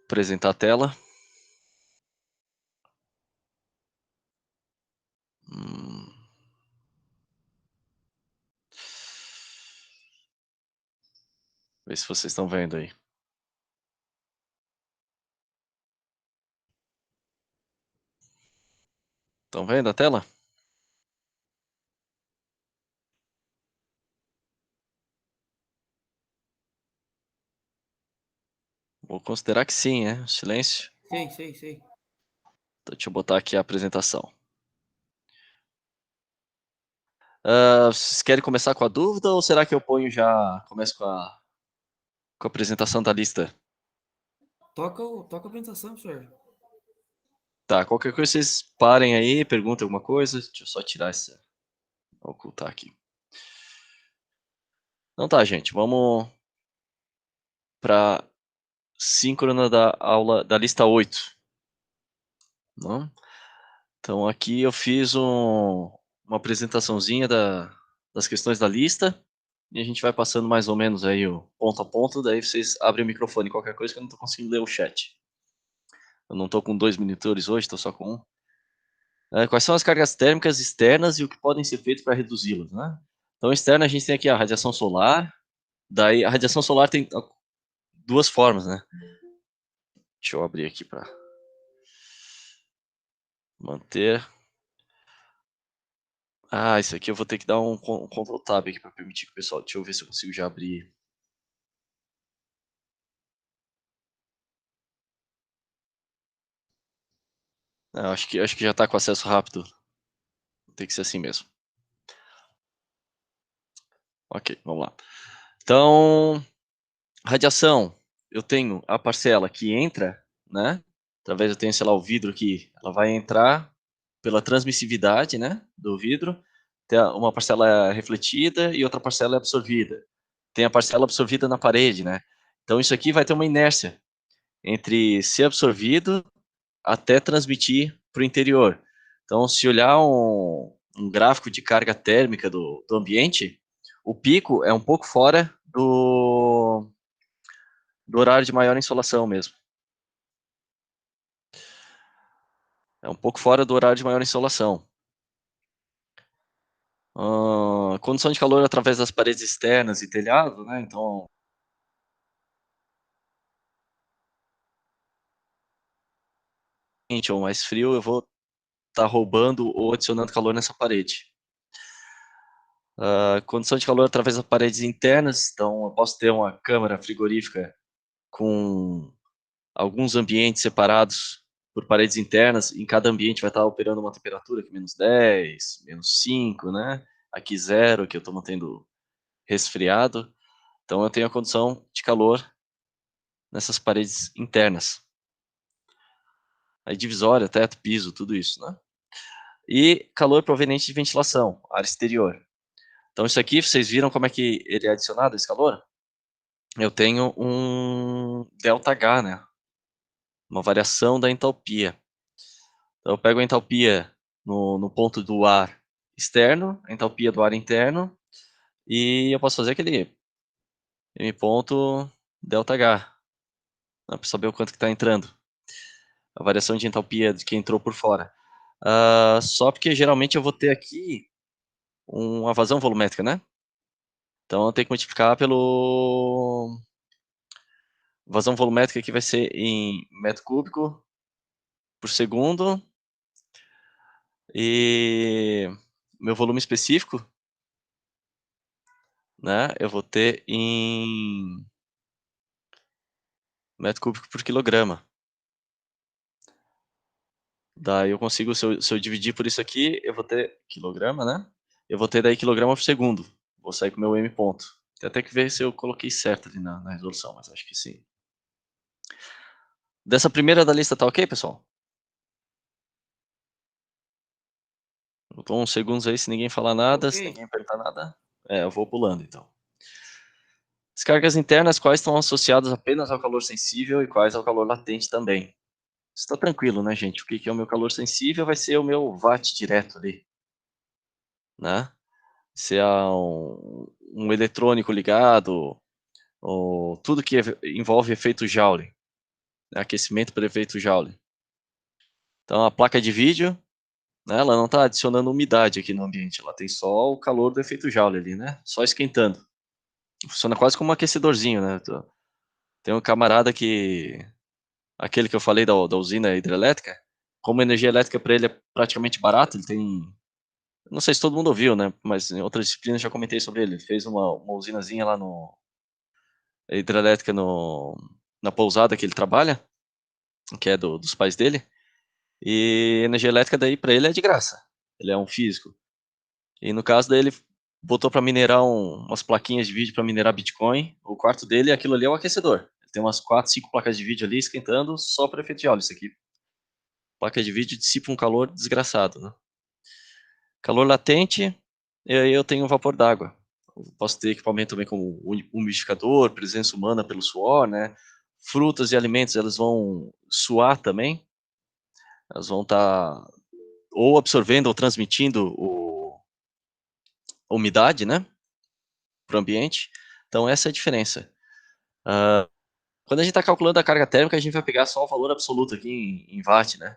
apresentar a tela. Ver se vocês estão vendo aí. Estão vendo a tela? Vou considerar que sim, né? Silêncio. Sim. Então, deixa eu botar aqui a apresentação. Vocês querem começar com a dúvida ou será que eu ponho já, começo com a apresentação da lista? Toca a apresentação, senhor. Tá, qualquer coisa vocês parem aí, perguntem alguma coisa. Deixa eu só tirar essa, ocultar aqui. Então tá, gente, vamos para síncrona da aula da lista 8. Não? Então aqui eu fiz uma apresentaçãozinha das questões da lista e a gente vai passando mais ou menos aí o ponto a ponto, daí vocês abrem o microfone, qualquer coisa que eu não estou conseguindo ler o chat. Eu não estou com 2 monitores hoje, estou só com um. Quais são as cargas térmicas externas e o que podem ser feito para reduzi-las, né? Então, externa a gente tem aqui a radiação solar, daí a radiação solar tem duas formas, né? Deixa eu abrir aqui para manter. Isso aqui eu vou ter que dar um Ctrl Tab aqui para permitir que o pessoal. Deixa eu ver se eu consigo já abrir. Acho que já está com acesso rápido. Tem que ser assim mesmo. Ok, vamos lá. Então, radiação. Eu tenho a parcela que entra, né? Através eu tenho, sei lá, o vidro aqui. Ela vai entrar pela transmissividade, né? Do vidro. Tem uma parcela refletida e outra parcela absorvida. Tem a parcela absorvida na parede, né? Então, isso aqui vai ter uma inércia entre ser absorvido até transmitir para o interior. Então, se olhar um gráfico de carga térmica do ambiente, o pico é um pouco fora do horário de maior insolação mesmo. É um pouco fora do horário de maior insolação. Condução de calor através das paredes externas e telhado, né? Então, quente ou mais frio, eu vou estar roubando ou adicionando calor nessa parede. Condução de calor através das paredes internas, então eu posso ter uma câmara frigorífica com alguns ambientes separados por paredes internas, em cada ambiente vai estar operando uma temperatura aqui menos 10, menos 5, né? Aqui 0, que eu estou mantendo resfriado. Então eu tenho a condição de calor nessas paredes internas. Aí divisória, teto, piso, tudo isso, né? E calor proveniente de ventilação, área exterior. Então isso aqui, vocês viram como é que ele é adicionado, esse calor? Eu tenho um ΔH, né? Uma variação da entalpia. Então, eu pego a entalpia no ponto do ar externo, a entalpia do ar interno, e eu posso fazer aquele M ponto ΔH, né, para saber o quanto que está entrando. A variação de entalpia de que entrou por fora. Só porque geralmente eu vou ter aqui uma vazão volumétrica, né? Então eu tenho que multiplicar pelo vazão volumétrica, que vai ser em metro cúbico por segundo, e meu volume específico, né, eu vou ter em metro cúbico por quilograma. Daí eu consigo, se eu dividir por isso aqui, eu vou ter quilograma, né? Eu vou ter daí quilograma por segundo. Vou sair com o meu M ponto. Tem até que ver se eu coloquei certo ali na resolução, mas acho que sim. Dessa primeira da lista tá ok, pessoal? Eu tô uns segundos aí, se ninguém falar nada, Ok. se ninguém perguntar nada, eu vou pulando então. Descargas internas, quais estão associadas apenas ao calor sensível e quais ao calor latente também? Está tranquilo, né, gente? O que é o meu calor sensível vai ser o meu watt direto ali, né? Se há um eletrônico ligado, ou tudo que envolve efeito Joule. aquecimento por efeito Joule. Então, a placa de vídeo, né, ela não está adicionando umidade aqui no ambiente, ela tem só o calor do efeito Joule ali, né? Só esquentando. Funciona quase como um aquecedorzinho, né? Tem um camarada que... Aquele que eu falei da usina hidrelétrica, como a energia elétrica para ele é praticamente barata, ele tem... Não sei se todo mundo ouviu, né? Mas em outras disciplinas já comentei sobre ele. Ele fez uma usinazinha lá no... hidrelétrica na pousada que ele trabalha, que é dos pais dele. E energia elétrica daí para ele é de graça. Ele é um físico. E no caso dele, botou para minerar umas plaquinhas de vídeo para minerar Bitcoin. O quarto dele, aquilo ali é o aquecedor. Ele tem umas 4, 5 placas de vídeo ali esquentando só para efeito de óleo. Isso aqui, placa de vídeo dissipa um calor desgraçado, né? Calor latente, e aí eu tenho vapor d'água. Posso ter equipamento também como umidificador, presença humana pelo suor, né? Frutas e alimentos, elas vão suar também. Elas vão estar ou absorvendo ou transmitindo a umidade, né, para o ambiente. Então, essa é a diferença. Quando a gente está calculando a carga térmica, a gente vai pegar só o valor absoluto aqui em watt, né?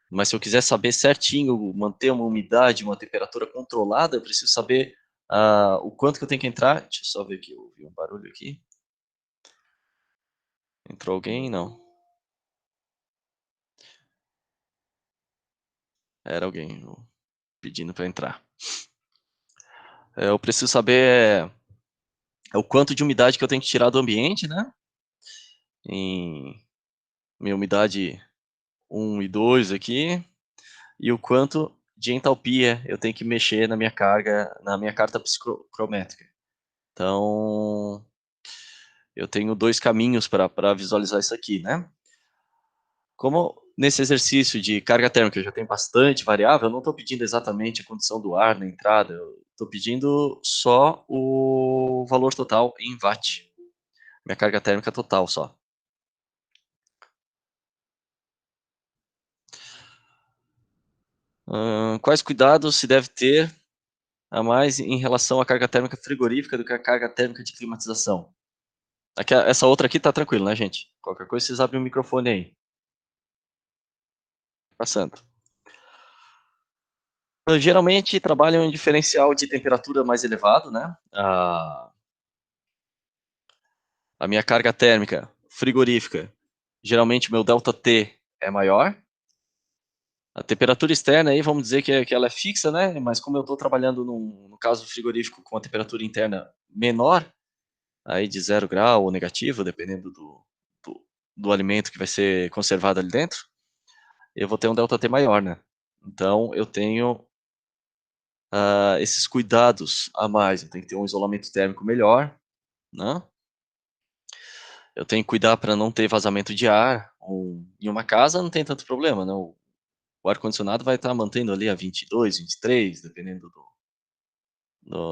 Mas se eu quiser saber certinho, manter uma umidade, uma temperatura controlada, eu preciso saber o quanto que eu tenho que entrar. Deixa eu só ver aqui, eu ouvi um barulho aqui. Entrou alguém? Não. Era alguém pedindo para entrar. Eu preciso saber o quanto de umidade que eu tenho que tirar do ambiente, né? Em minha umidade 1 e 2 aqui, e o quanto de entalpia eu tenho que mexer na minha carga, na minha carta psicrométrica. Então, eu tenho 2 caminhos para visualizar isso aqui, né? Como nesse exercício de carga térmica eu já tenho bastante variável, eu não estou pedindo exatamente a condição do ar na entrada, eu estou pedindo só o valor total em watt, minha carga térmica total só. Quais cuidados se deve ter a mais em relação à carga térmica frigorífica do que a carga térmica de climatização? Essa outra aqui tá tranquilo, né, gente? Qualquer coisa vocês abrem o microfone aí. Passando. Geralmente trabalham em diferencial de temperatura mais elevado, né? A minha carga térmica frigorífica, geralmente meu ΔT é maior. A temperatura externa aí, vamos dizer que ela é fixa, né? Mas como eu estou trabalhando no caso frigorífico com a temperatura interna menor, aí de 0 grau ou negativo, dependendo do alimento que vai ser conservado ali dentro, eu vou ter um ΔT maior, né? Então, eu tenho esses cuidados a mais. Eu tenho que ter um isolamento térmico melhor, né? Eu tenho que cuidar para não ter vazamento de ar. Em uma casa não tem tanto problema, né? O ar-condicionado vai estar mantendo ali a 22, 23, dependendo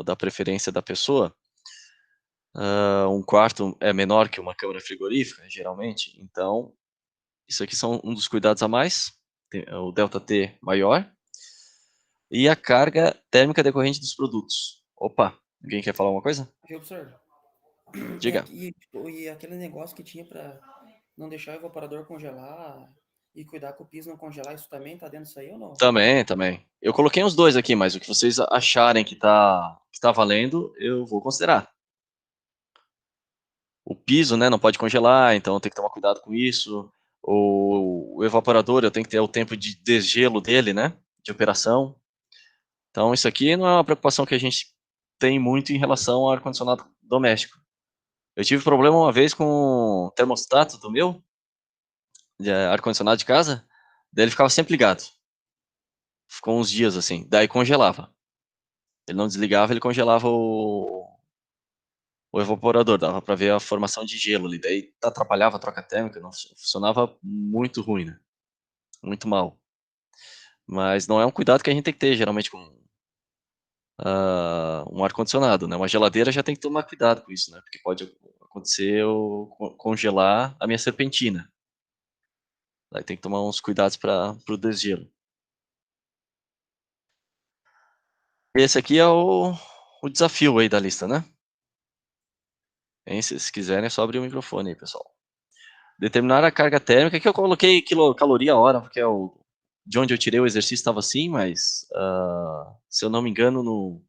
da preferência da pessoa. Um quarto é menor que uma câmara frigorífica, geralmente. Então, isso aqui são um dos cuidados a mais. Tem o ΔT maior. E a carga térmica decorrente dos produtos. Opa, alguém quer falar alguma coisa? Viu, professor? Diga. Tipo, e aquele negócio que tinha para não deixar o evaporador congelar e cuidar que o piso não congelar, isso também tá dentro disso aí ou não? Também, também. Eu coloquei os dois aqui, mas o que vocês acharem que tá valendo, eu vou considerar. O piso, né, não pode congelar, então tem que tomar cuidado com isso. O evaporador, eu tenho que ter o tempo de desgelo dele, né, de operação. Então isso aqui não é uma preocupação que a gente tem muito em relação ao ar-condicionado doméstico. Eu tive problema uma vez com o termostato do meu, de ar-condicionado de casa, daí ele ficava sempre ligado. Ficou uns dias assim, daí congelava. Ele não desligava, ele congelava o evaporador, dava para ver a formação de gelo ali, daí atrapalhava a troca térmica, não funcionava muito ruim, né? Muito mal. Mas não é um cuidado que a gente tem que ter, geralmente, com um ar-condicionado, né? Uma geladeira já tem que tomar cuidado com isso, né? Porque pode acontecer eu congelar a minha serpentina. Daí tem que tomar uns cuidados para o desgelo. Esse aqui é o desafio aí da lista, né? Hein? Se vocês quiserem, é só abrir o microfone aí, pessoal. Determinar a carga térmica, que eu coloquei quilocaloria a hora, porque de onde eu tirei o exercício estava assim, mas se eu não me engano, no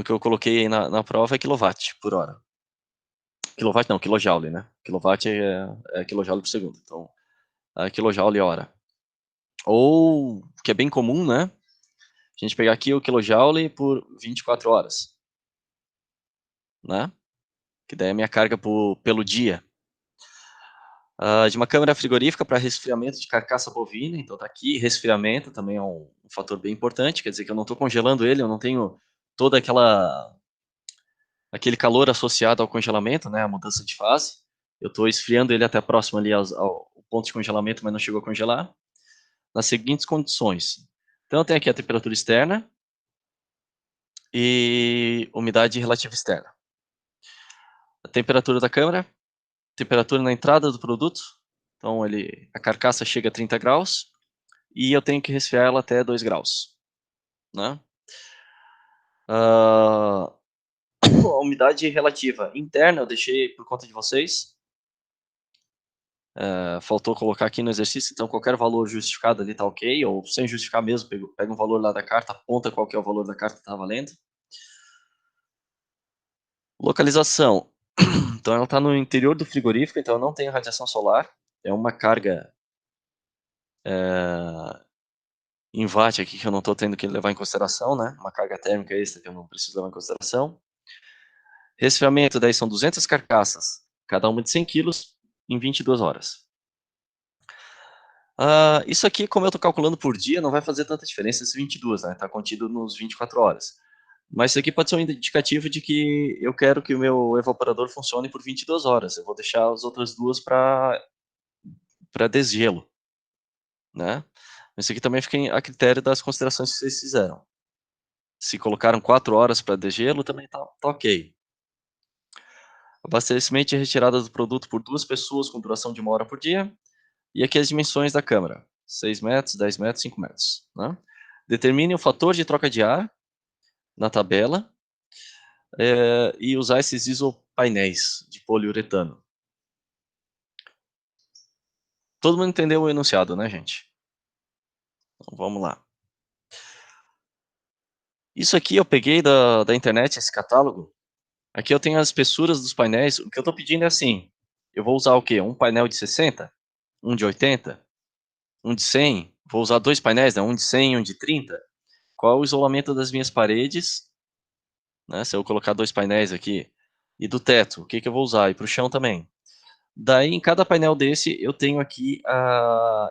que eu coloquei aí na prova é quilowatt por hora. Quilowatt não, kilojoule, né? Kilowatt é kilojoule por segundo, então kilojoule hora. Ou, que é bem comum, né? A gente pegar aqui o kilojoule por 24 horas, né? Que daí é a minha carga pelo dia. De uma câmara frigorífica para resfriamento de carcaça bovina, então tá aqui, resfriamento também é um fator bem importante, quer dizer que eu não estou congelando ele, eu não tenho toda aquele calor associado ao congelamento, né, a mudança de fase, eu estou esfriando ele até próximo ali ao ponto de congelamento, mas não chegou a congelar, nas seguintes condições. Então eu tenho aqui a temperatura externa e umidade relativa externa. A temperatura da câmara, temperatura na entrada do produto, então a carcaça chega a 30 graus, e eu tenho que resfriar ela até 2 graus, né? A umidade relativa interna eu deixei por conta de vocês. Faltou colocar aqui no exercício, então qualquer valor justificado ali tá ok, ou sem justificar mesmo, pega um valor lá da carta, aponta qual que é o valor da carta que tá valendo. Localização. Então ela está no interior do frigorífico, então eu não tenho radiação solar, é uma carga em watt aqui que eu não estou tendo que levar em consideração, né? Uma carga térmica extra que eu não preciso levar em consideração. Resfriamento, daí são 200 carcaças, cada uma de 100 quilos, em 22 horas. Isso aqui, como eu estou calculando por dia, não vai fazer tanta diferença esses 22, né? Está contido nos 24 horas. Mas isso aqui pode ser um indicativo de que eu quero que o meu evaporador funcione por 22 horas. Eu vou deixar as outras duas para desgelo, né? Isso aqui também fica a critério das considerações que vocês fizeram. Se colocaram 4 horas para desgelo, também tá ok. Abastecimento e retirada do produto por 2 pessoas com duração de 1 hora por dia. E aqui as dimensões da câmara: 6 metros, 10 metros, 5 metros. Né? Determine o fator de troca de ar na tabela e usar esses isopainéis de poliuretano. Todo mundo entendeu o enunciado, né, gente? Então, vamos lá. Isso aqui eu peguei da internet, esse catálogo. Aqui eu tenho as espessuras dos painéis. O que eu estou pedindo é assim: eu vou usar o quê? Um painel de 60? Um de 80? Um de 100? Vou usar 2 painéis, né? Um de 100 e um de 30? Qual o isolamento das minhas paredes, né? Se eu colocar 2 painéis aqui, e do teto, o que eu vou usar? E para o chão também. Daí, em cada painel desse, eu tenho aqui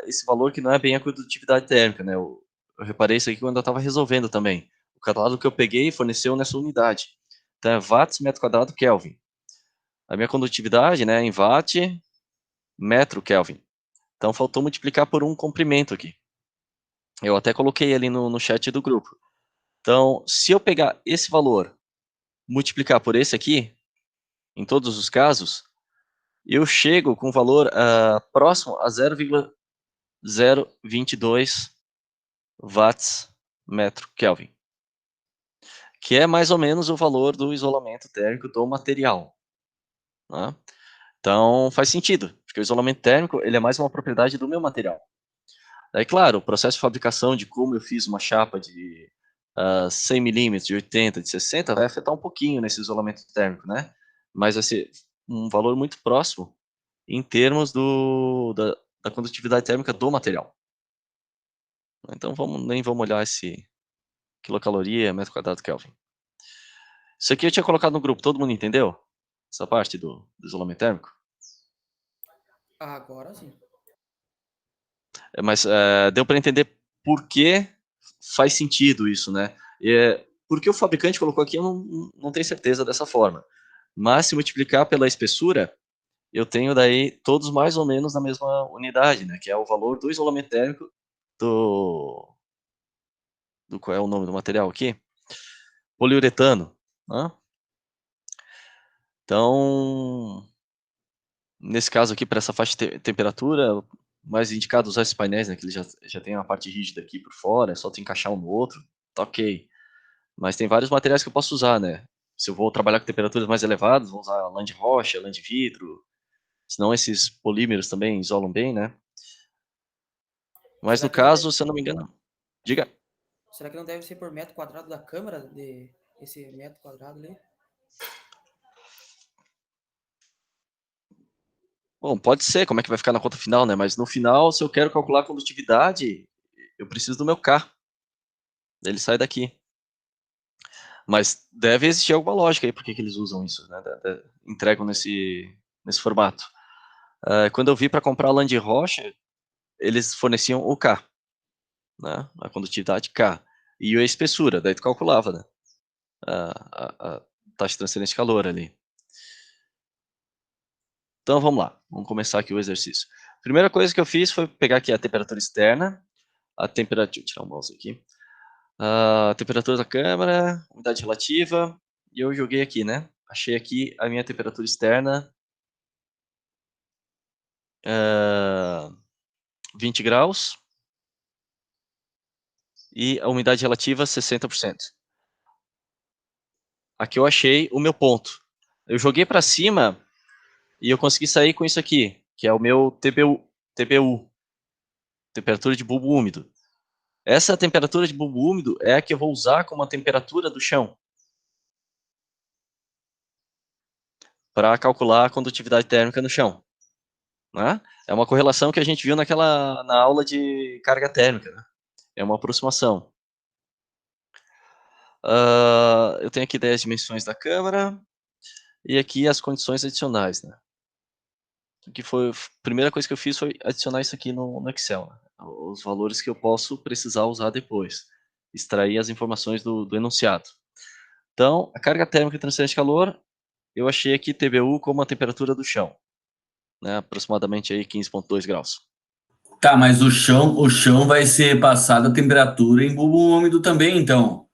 esse valor que não é bem a condutividade térmica, né? Eu reparei isso aqui quando eu estava resolvendo também. O catálogo que eu peguei forneceu nessa unidade. Então, é watts, metro quadrado, Kelvin. A minha condutividade, né, em watt, metro Kelvin. Então, faltou multiplicar por um comprimento aqui. Eu até coloquei ali no chat do grupo. Então, se eu pegar esse valor, multiplicar por esse aqui, em todos os casos, eu chego com um valor próximo a 0,022 watts metro Kelvin, que é mais ou menos o valor do isolamento térmico do material. Né? Então, faz sentido, porque o isolamento térmico ele é mais uma propriedade do meu material. Daí, claro, o processo de fabricação de como eu fiz uma chapa de 100 milímetros, de 80, de 60, vai afetar um pouquinho nesse isolamento térmico, né? Mas vai ser um valor muito próximo em termos da condutividade térmica do material. Então, nem vamos olhar esse quilocaloria, metro quadrado Kelvin. Isso aqui eu tinha colocado no grupo, todo mundo entendeu? Essa parte do isolamento térmico? Agora sim. Mas deu para entender por que faz sentido isso, né? Porque o fabricante colocou aqui, eu não tenho certeza dessa forma. Mas se multiplicar pela espessura, eu tenho daí todos mais ou menos na mesma unidade, né? Que é o valor do isolamento térmico qual é o nome do material aqui? Poliuretano. Né? Então, nesse caso aqui, para essa faixa de temperatura, mais indicado usar esses painéis, né? Que ele já tem uma parte rígida aqui por fora, é só tu encaixar um no outro, tá ok. Mas tem vários materiais que eu posso usar, né? Se eu vou trabalhar com temperaturas mais elevadas, vou usar lã de rocha, lã de vidro. Senão esses polímeros também isolam bem, né? Mas Será no que não caso, deve, se eu não me engano, diga. será que não deve ser por metro quadrado da câmara, de esse metro quadrado ali? Bom, pode ser, como é que vai ficar na conta final, né? Mas no final, se eu quero calcular a condutividade, eu preciso do meu K. Ele sai daqui. Mas deve existir alguma lógica aí por que eles usam isso, né? Entregam nesse formato. Quando eu vi para comprar a lã de rocha, eles forneciam o K, né? A condutividade K. E a espessura, daí tu calculava, né? A taxa de transferência de calor ali. Então vamos lá, vamos começar aqui o exercício. Primeira coisa que eu fiz foi pegar aqui a temperatura externa, deixa eu tirar o mouse aqui, a temperatura da câmara, umidade relativa, e eu joguei aqui, né? Achei aqui a minha temperatura externa, 20 graus, e a umidade relativa 60%. Aqui eu achei o meu ponto. Eu joguei para cima e eu consegui sair com isso aqui, que é o meu TBU, temperatura de bulbo úmido. Essa temperatura de bulbo úmido é a que eu vou usar como a temperatura do chão para calcular a condutividade térmica no chão, né? É uma correlação que a gente viu na aula de carga térmica, né? É uma aproximação. Eu tenho aqui 10 dimensões da câmara e aqui as condições adicionais, né? A primeira coisa que eu fiz foi adicionar isso aqui no Excel, né? Os valores que eu posso precisar usar depois, extrair as informações do enunciado. Então, a carga térmica e transferência de calor, eu achei aqui TBU como a temperatura do chão, né? Aproximadamente aí 15,2 graus. Tá, mas o chão vai ser passada a temperatura em bulbo úmido também, então.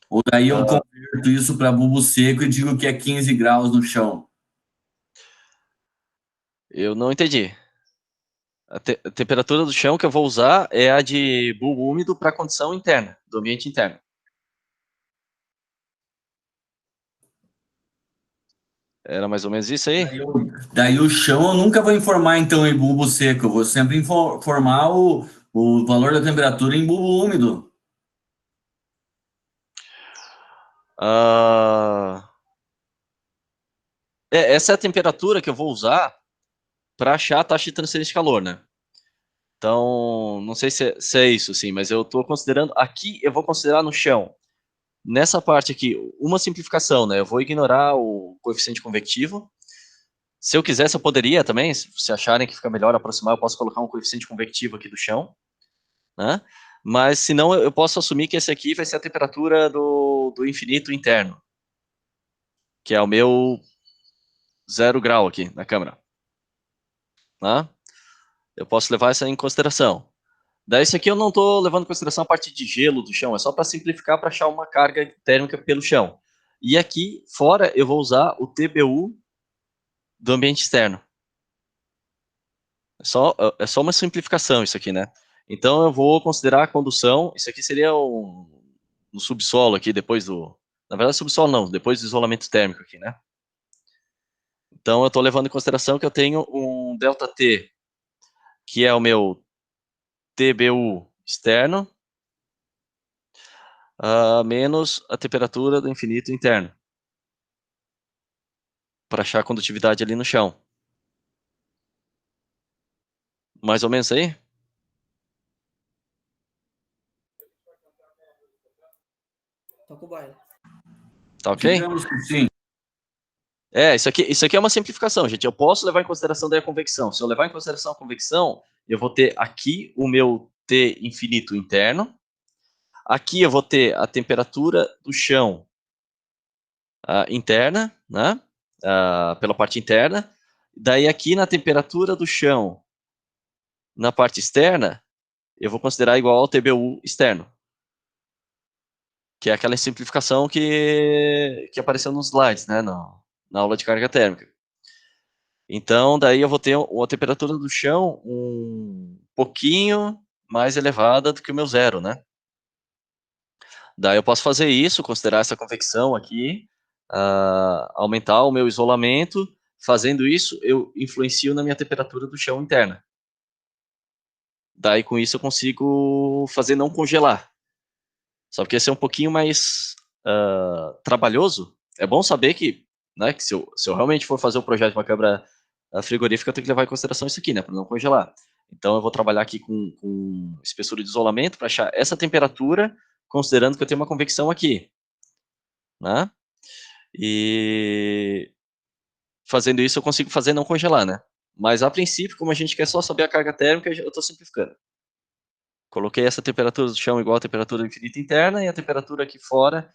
Ou daí eu converto isso para bulbo seco e digo que é 15 graus no chão. Eu não entendi. A temperatura do chão que eu vou usar é a de bulbo úmido para a condição interna, do ambiente interno. Era mais ou menos isso aí? Daí o chão eu nunca vou informar, então, em bulbo seco. Eu vou sempre informar o valor da temperatura em bulbo úmido. Essa é a temperatura que eu vou usar para achar a taxa de transferência de calor, né? Então, não sei se é isso, sim, mas eu estou considerando. Aqui eu vou considerar no chão. Nessa parte aqui, uma simplificação, né? Eu vou ignorar o coeficiente convectivo. Se eu quisesse, eu poderia também. Se acharem que fica melhor aproximar, eu posso colocar um coeficiente convectivo aqui do chão, né? Mas, se não, eu posso assumir que esse aqui vai ser a temperatura do infinito interno, que é o meu 0 grau aqui na câmera. Né? Eu posso levar essa em consideração. Daí, esse aqui eu não estou levando em consideração a parte de gelo do chão, é só para simplificar, para achar uma carga térmica pelo chão. E aqui, fora, eu vou usar o TBU do ambiente externo. É só uma simplificação isso aqui, né? Então, eu vou considerar a condução, isso aqui seria no subsolo aqui, depois do... Na verdade, subsolo não, depois do isolamento térmico aqui, né? Então, eu estou levando em consideração que eu tenho um ΔT, que é o meu TBU externo, menos a temperatura do infinito interno, para achar a condutividade ali no chão. Mais ou menos aí? Toca o baile. Tá ok? Digamos que sim. Isso aqui é uma simplificação, gente. Eu posso levar em consideração daí a convecção. Se eu levar em consideração a convecção, eu vou ter aqui o meu T infinito interno. Aqui eu vou ter a temperatura do chão interna, né? Pela parte interna. Daí aqui na temperatura do chão, na parte externa, eu vou considerar igual ao TBU externo. Que é aquela simplificação que apareceu nos slides, né? Na aula de carga térmica. Então, daí eu vou ter a temperatura do chão um pouquinho mais elevada do que o meu zero, né? Daí eu posso fazer isso, considerar essa convecção aqui, aumentar o meu isolamento Fazendo isso, eu influencio na minha temperatura do chão interna. Daí, com isso, eu consigo fazer não congelar. Só que esse é um pouquinho mais trabalhoso. É bom saber que, né, que se eu realmente for fazer o projeto de uma câmara frigorífica, eu tenho que levar em consideração isso aqui, né, para não congelar. Então, eu vou trabalhar aqui com espessura de isolamento para achar essa temperatura, considerando que eu tenho uma convecção aqui, né? E fazendo isso, eu consigo fazer não congelar, né? Mas, a princípio, como a gente quer só saber a carga térmica, eu estou simplificando. Coloquei essa temperatura do chão igual à temperatura infinita interna e a temperatura aqui fora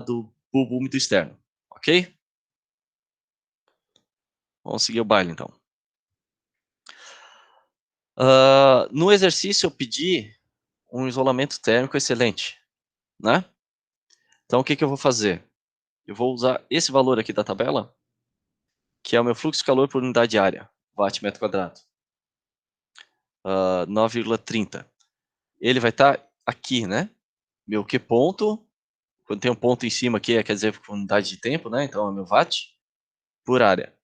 do bulbo úmido externo, ok? Vamos seguir o baile, então. No exercício, eu pedi um isolamento térmico excelente, né? Então, o que eu vou fazer? Eu vou usar esse valor aqui da tabela, que é o meu fluxo de calor por unidade de área, watt metro quadrado. 9,30. Ele vai estar aqui, né? Meu Q ponto, quando tem um ponto em cima aqui, quer dizer unidade de tempo, né? Então, é meu watt por área.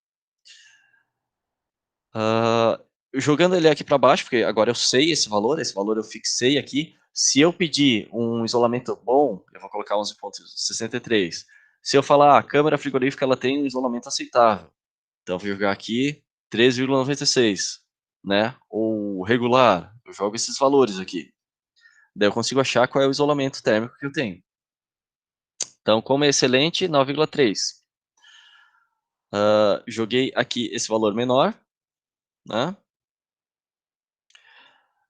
Jogando ele aqui para baixo, porque agora eu sei esse valor eu fixei aqui. Se eu pedir um isolamento bom, eu vou colocar 11,63. Se eu falar, a câmara frigorífica ela tem um isolamento aceitável, então eu vou jogar aqui 13,96, né? Ou regular, eu jogo esses valores aqui. Daí eu consigo achar qual é o isolamento térmico que eu tenho. Então, como é excelente, 9,3. Joguei aqui esse valor menor, né?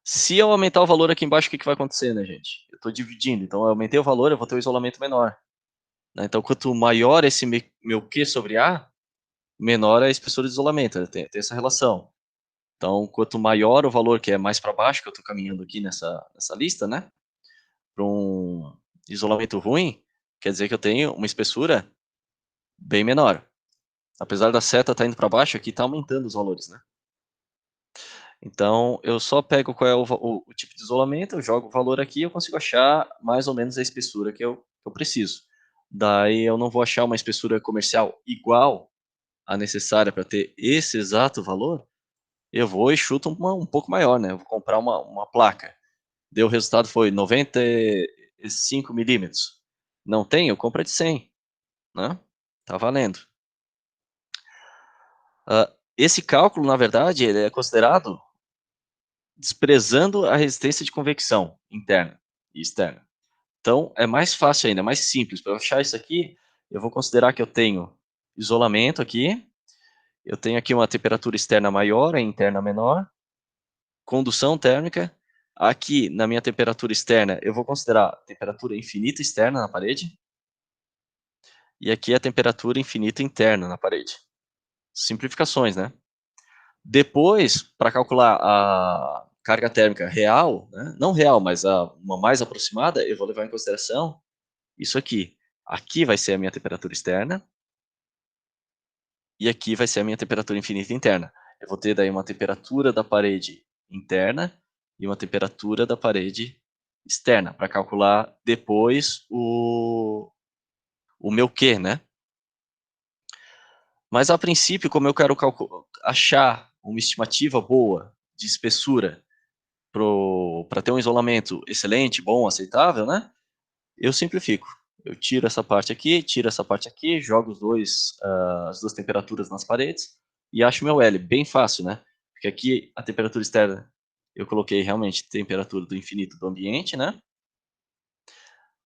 Se eu aumentar o valor aqui embaixo, o que vai acontecer, né, gente? Eu estou dividindo, então eu aumentei o valor, eu vou ter um isolamento menor. Né? Então, quanto maior esse meu Q sobre A, menor é a espessura de isolamento, né? Tem essa relação. Então, quanto maior o valor que é mais para baixo, que eu estou caminhando aqui nessa lista, né? Para um isolamento ruim, quer dizer que eu tenho uma espessura bem menor. Apesar da seta estar indo para baixo, aqui está aumentando os valores, né? Então, eu só pego qual é o tipo de isolamento, eu jogo o valor aqui e eu consigo achar mais ou menos a espessura que eu preciso. Daí eu não vou achar uma espessura comercial igual à necessária para ter esse exato valor, eu vou e chuto um pouco maior, né? Eu vou comprar uma placa. Deu o resultado foi 95 milímetros. Não tem? Eu compro a de 100, né? Tá valendo. Esse cálculo, na verdade, ele é considerado desprezando a resistência de convecção interna e externa. Então, é mais fácil ainda, é mais simples. Para eu achar isso aqui, eu vou considerar que eu tenho isolamento aqui, eu tenho aqui uma temperatura externa maior, a interna menor, condução térmica. Aqui, na minha temperatura externa, eu vou considerar a temperatura infinita externa na parede, e aqui a temperatura infinita interna na parede. Simplificações, né? Depois, para calcular a carga térmica real, né? Não real, mas uma mais aproximada, eu vou levar em consideração isso aqui. Aqui vai ser a minha temperatura externa e aqui vai ser a minha temperatura infinita interna. Eu vou ter daí uma temperatura da parede interna e uma temperatura da parede externa, para calcular depois o meu Q, né? Mas a princípio, como eu quero achar uma estimativa boa de espessura para ter um isolamento excelente, bom, aceitável, né? Eu simplifico. Eu tiro essa parte aqui, jogo as duas temperaturas nas paredes e acho meu L. Bem fácil, né? Porque aqui a temperatura externa eu coloquei realmente temperatura do infinito do ambiente, né?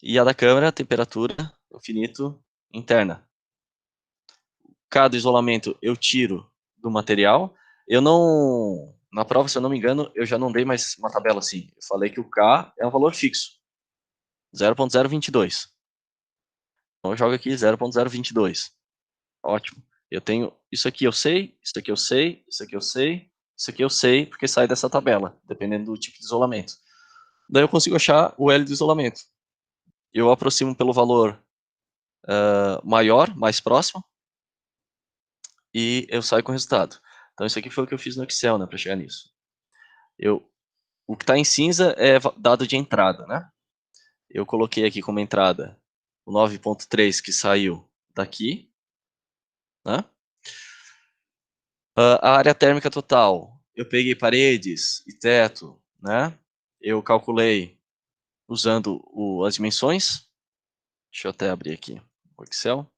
E a da câmara, temperatura do infinito interna. Cada isolamento eu tiro do material. Eu não... Na prova, se eu não me engano, eu já não dei mais uma tabela assim. Eu falei que o K é um valor fixo. 0.022. Então eu jogo aqui 0.022. Ótimo. Eu tenho isso aqui eu sei, isso aqui eu sei, isso aqui eu sei, isso aqui eu sei, porque sai dessa tabela, dependendo do tipo de isolamento. Daí eu consigo achar o L do isolamento. Eu aproximo pelo valor maior, mais próximo, e eu saio com o resultado. Então isso aqui foi o que eu fiz no Excel, né, para chegar nisso. O que está em cinza é dado de entrada, né? Eu coloquei aqui como entrada o 9.3 que saiu daqui, né? A área térmica total, eu peguei paredes e teto, né? Eu calculei usando as dimensões. Deixa eu até abrir aqui o Excel.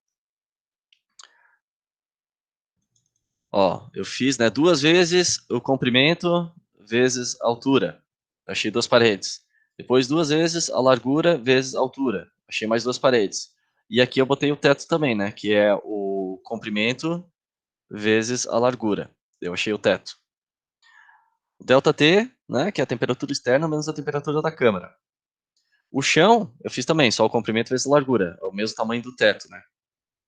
Ó, eu fiz, né, 2 vezes o comprimento vezes a altura. Achei 2 paredes. Depois 2 vezes a largura vezes a altura. Achei mais 2 paredes. E aqui eu botei o teto também, né, que é o comprimento vezes a largura. Eu achei o teto. O ΔT, né, que é a temperatura externa menos a temperatura da câmara. O chão, eu fiz também, só o comprimento vezes a largura. É o mesmo tamanho do teto, né.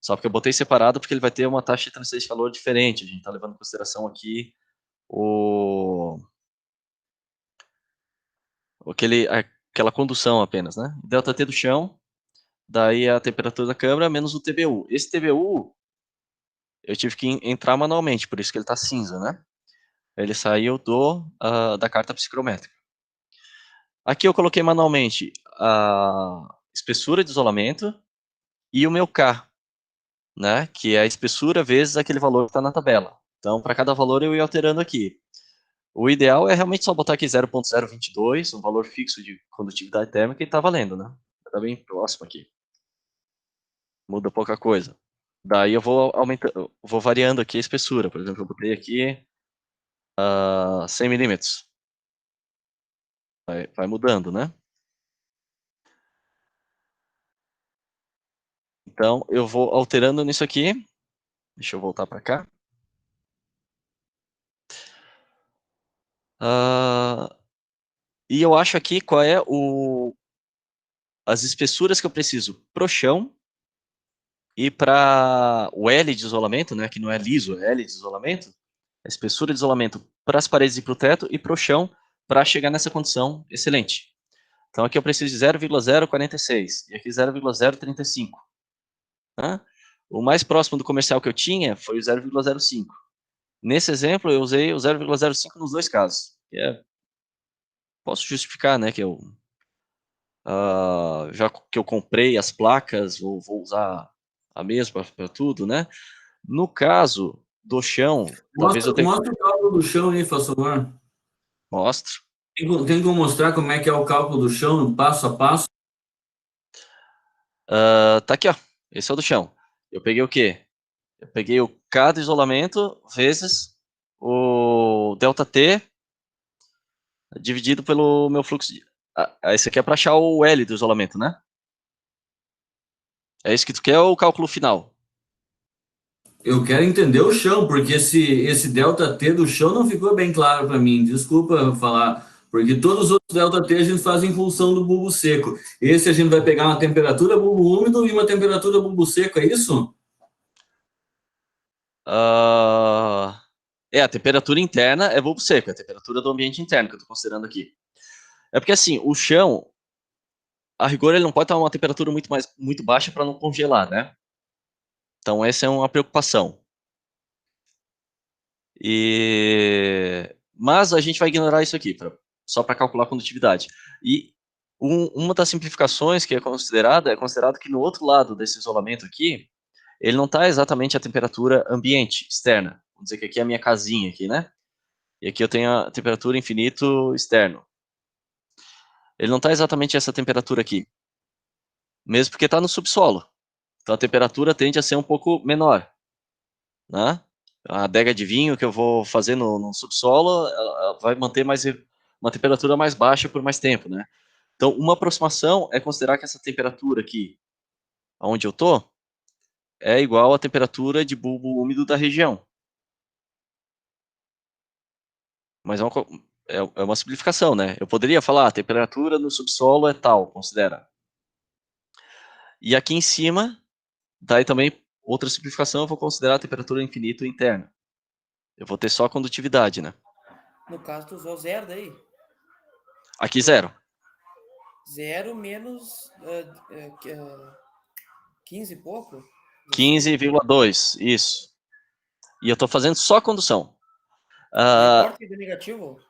Só que eu botei separado porque ele vai ter uma taxa de transferência de calor diferente. A gente está levando em consideração aqui aquela condução apenas, né? ΔT do chão, daí a temperatura da câmara menos o TBU. Esse TBU eu tive que entrar manualmente, por isso que ele está cinza, né? Ele saiu da carta psicrométrica. Aqui eu coloquei manualmente a espessura de isolamento e o meu K, né? Que é a espessura vezes aquele valor que está na tabela. Então, para cada valor eu ia alterando aqui. O ideal é realmente só botar aqui 0.022, um valor fixo de condutividade térmica, e tá valendo, né? Tá bem próximo aqui. Muda pouca coisa. Daí eu vou aumentando, vou variando aqui a espessura. Por exemplo, eu botei aqui 100 milímetros. Vai mudando, né? Então, eu vou alterando nisso aqui. Deixa eu voltar para cá. E eu acho aqui qual é as espessuras que eu preciso pro chão e para o L de isolamento, né, que não é liso, é L de isolamento, a espessura de isolamento para as paredes e para o teto e para o chão, para chegar nessa condição excelente. Então aqui eu preciso de 0,046 e aqui 0,035. Né? O mais próximo do comercial que eu tinha foi o 0,05. Nesse exemplo eu usei o 0,05 nos dois casos. Posso justificar, né, que eu já que eu comprei as placas, vou usar a mesma para tudo, né? No caso do chão, talvez eu tenha... Mostra o cálculo do chão aí, por favor. Mostro. Tem como mostrar como é que é o cálculo do chão, passo a passo? Tá aqui, ó. Esse é o do chão. Eu peguei o quê? Eu peguei o K do isolamento vezes o ΔT dividido pelo meu fluxo de... esse aqui é para achar o L do isolamento, né? É isso que tu quer ou o cálculo final? Eu quero entender o chão, porque esse ΔT do chão não ficou bem claro para mim. Desculpa falar, porque todos os outros ΔT a gente faz em função do bulbo seco. Esse a gente vai pegar uma temperatura bulbo úmido e uma temperatura bulbo seco, é isso? A temperatura interna é bulbo seco, é a temperatura do ambiente interno que eu estou considerando aqui. É porque assim, o chão, a rigor, ele não pode estar uma temperatura muito baixa para não congelar, né? Então essa é uma preocupação. Mas a gente vai ignorar isso aqui, só para calcular a condutividade. E uma das simplificações que é considerado que no outro lado desse isolamento aqui, ele não está exatamente a temperatura ambiente, externa. Vamos dizer que aqui é a minha casinha, aqui, né? E aqui eu tenho a temperatura infinito externo. Ele não está exatamente essa temperatura aqui. Mesmo porque está no subsolo. Então a temperatura tende a ser um pouco menor. Né? A adega de vinho que eu vou fazer no subsolo, ela vai manter uma temperatura mais baixa por mais tempo, né? Então, uma aproximação é considerar que essa temperatura aqui, onde eu estou, é igual à temperatura de bulbo úmido da região. Mas é uma simplificação, né? Eu poderia falar, a temperatura no subsolo é tal, considera. E aqui em cima, daí também, outra simplificação, eu vou considerar a temperatura infinita interna. Eu vou ter só a condutividade, né? No caso, tu usou zero daí. Aqui zero. Zero menos 15 e pouco? 15,2, isso. E eu estou fazendo só condução. Não importa que dê negativo?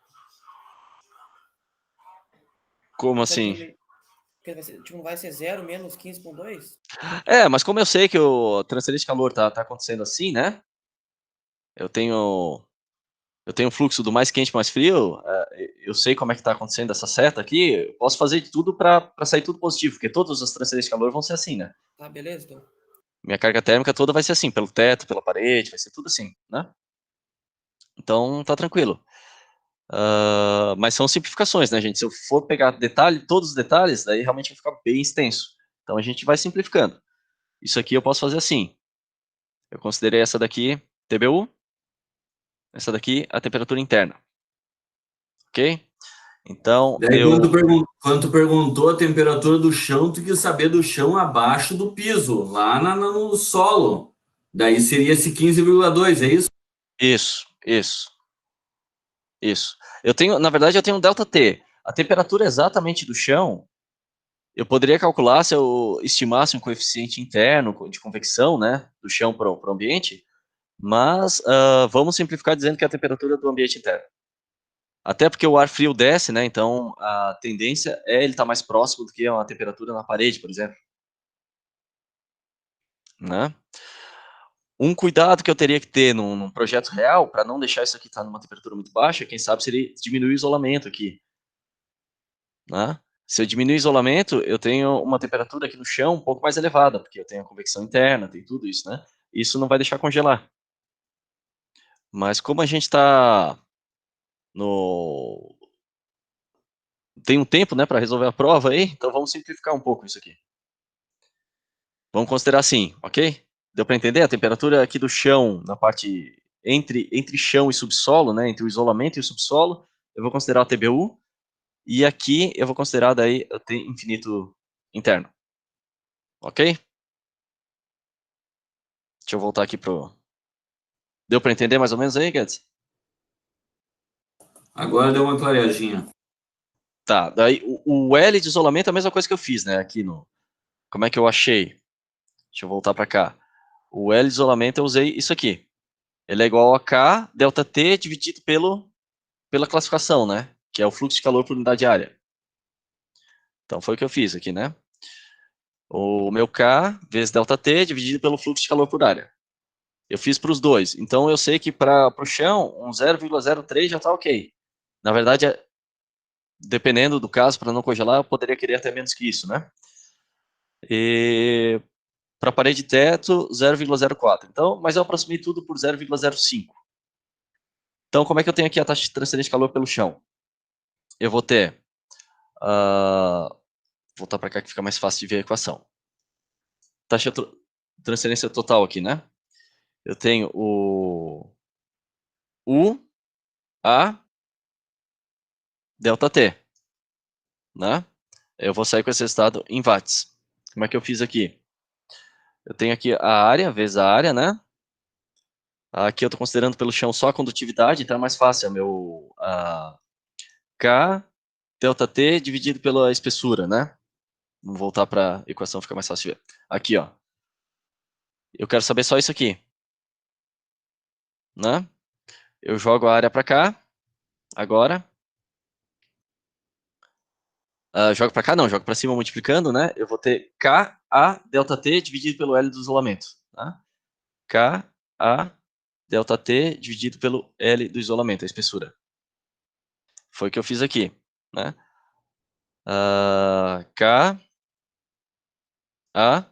Como assim? Tipo, não vai ser 0 menos 15,2? Mas como eu sei que o transferência de calor tá acontecendo assim, né? eu tenho fluxo do mais quente, mais frio, eu sei como é que está acontecendo essa seta aqui, eu posso fazer de tudo para sair tudo positivo, porque todas as transferências de calor vão ser assim, né? Tá, beleza, então. Minha carga térmica toda vai ser assim, pelo teto, pela parede, vai ser tudo assim, né? Então, tá tranquilo. Mas são simplificações, né, gente? Se eu for pegar todos os detalhes, daí realmente vai ficar bem extenso. Então, a gente vai simplificando. Isso aqui eu posso fazer assim. Eu considerei essa daqui TBU, essa daqui a temperatura interna. Ok? Então, Daí, quando tu perguntou a temperatura do chão, tu quis saber do chão abaixo do piso, lá no solo. Daí seria esse 15,2, é isso? Isso. Na verdade, eu tenho um ΔT. A temperatura exatamente do chão, eu poderia calcular se eu estimasse um coeficiente interno de convecção, né, do chão para o ambiente, mas vamos simplificar dizendo que é a temperatura do ambiente interno. Até porque o ar frio desce, né, então a tendência é ele estar mais próximo do que uma temperatura na parede, por exemplo. Né? Um cuidado que eu teria que ter num projeto real, para não deixar isso aqui estar numa temperatura muito baixa, quem sabe seria diminuir o isolamento aqui. Né? Se eu diminuir o isolamento, eu tenho uma temperatura aqui no chão um pouco mais elevada, porque eu tenho a convecção interna, tem tudo isso, né? Isso não vai deixar congelar. Mas como a gente está no... tem um tempo, né, para resolver a prova aí, então vamos simplificar um pouco isso aqui. Vamos considerar assim, ok? Deu para entender? A temperatura aqui do chão, na parte entre chão e subsolo, né, entre o isolamento e o subsolo, eu vou considerar o TBU, e aqui eu vou considerar daí o T infinito interno. Ok? Deixa eu voltar aqui pro... Deu para entender mais ou menos aí, Guedes? Agora deu uma clareadinha. Tá, daí o L de isolamento é a mesma coisa que eu fiz, né, aqui no... Como é que eu achei? Deixa eu voltar para cá. O L de isolamento eu usei isso aqui. Ele é igual a K delta T dividido pela classificação, né? Que é o fluxo de calor por unidade de área. Então foi o que eu fiz aqui, né? O meu K vezes delta T dividido pelo fluxo de calor por área. Eu fiz para os dois. Então eu sei que para o chão, um 0,03 já está ok. Na verdade, dependendo do caso, para não congelar, eu poderia querer até menos que isso, né? E para a parede de teto, 0,04. Então, mas eu aproximei tudo por 0,05. Então, como é que eu tenho aqui a taxa de transferência de calor pelo chão? Eu vou ter... voltar para cá que fica mais fácil de ver a equação. Taxa de transferência total aqui, né? Eu tenho o U, A, delta T, né? Eu vou sair com esse resultado em watts. Como é que eu fiz aqui? Eu tenho aqui a área vezes a área, né? Aqui eu estou considerando pelo chão só a condutividade, então é mais fácil. É meu K delta T dividido pela espessura, né? Vamos voltar para a equação, fica mais fácil de ver. Aqui, ó. Eu quero saber só isso aqui, né? Eu jogo a área para cá, agora. Jogo para cá, não, jogo para cima multiplicando, né? Eu vou ter K, A, delta T dividido pelo L do isolamento. Tá? K, A, delta T dividido pelo L do isolamento, a espessura. Foi o que eu fiz aqui, né? K, A,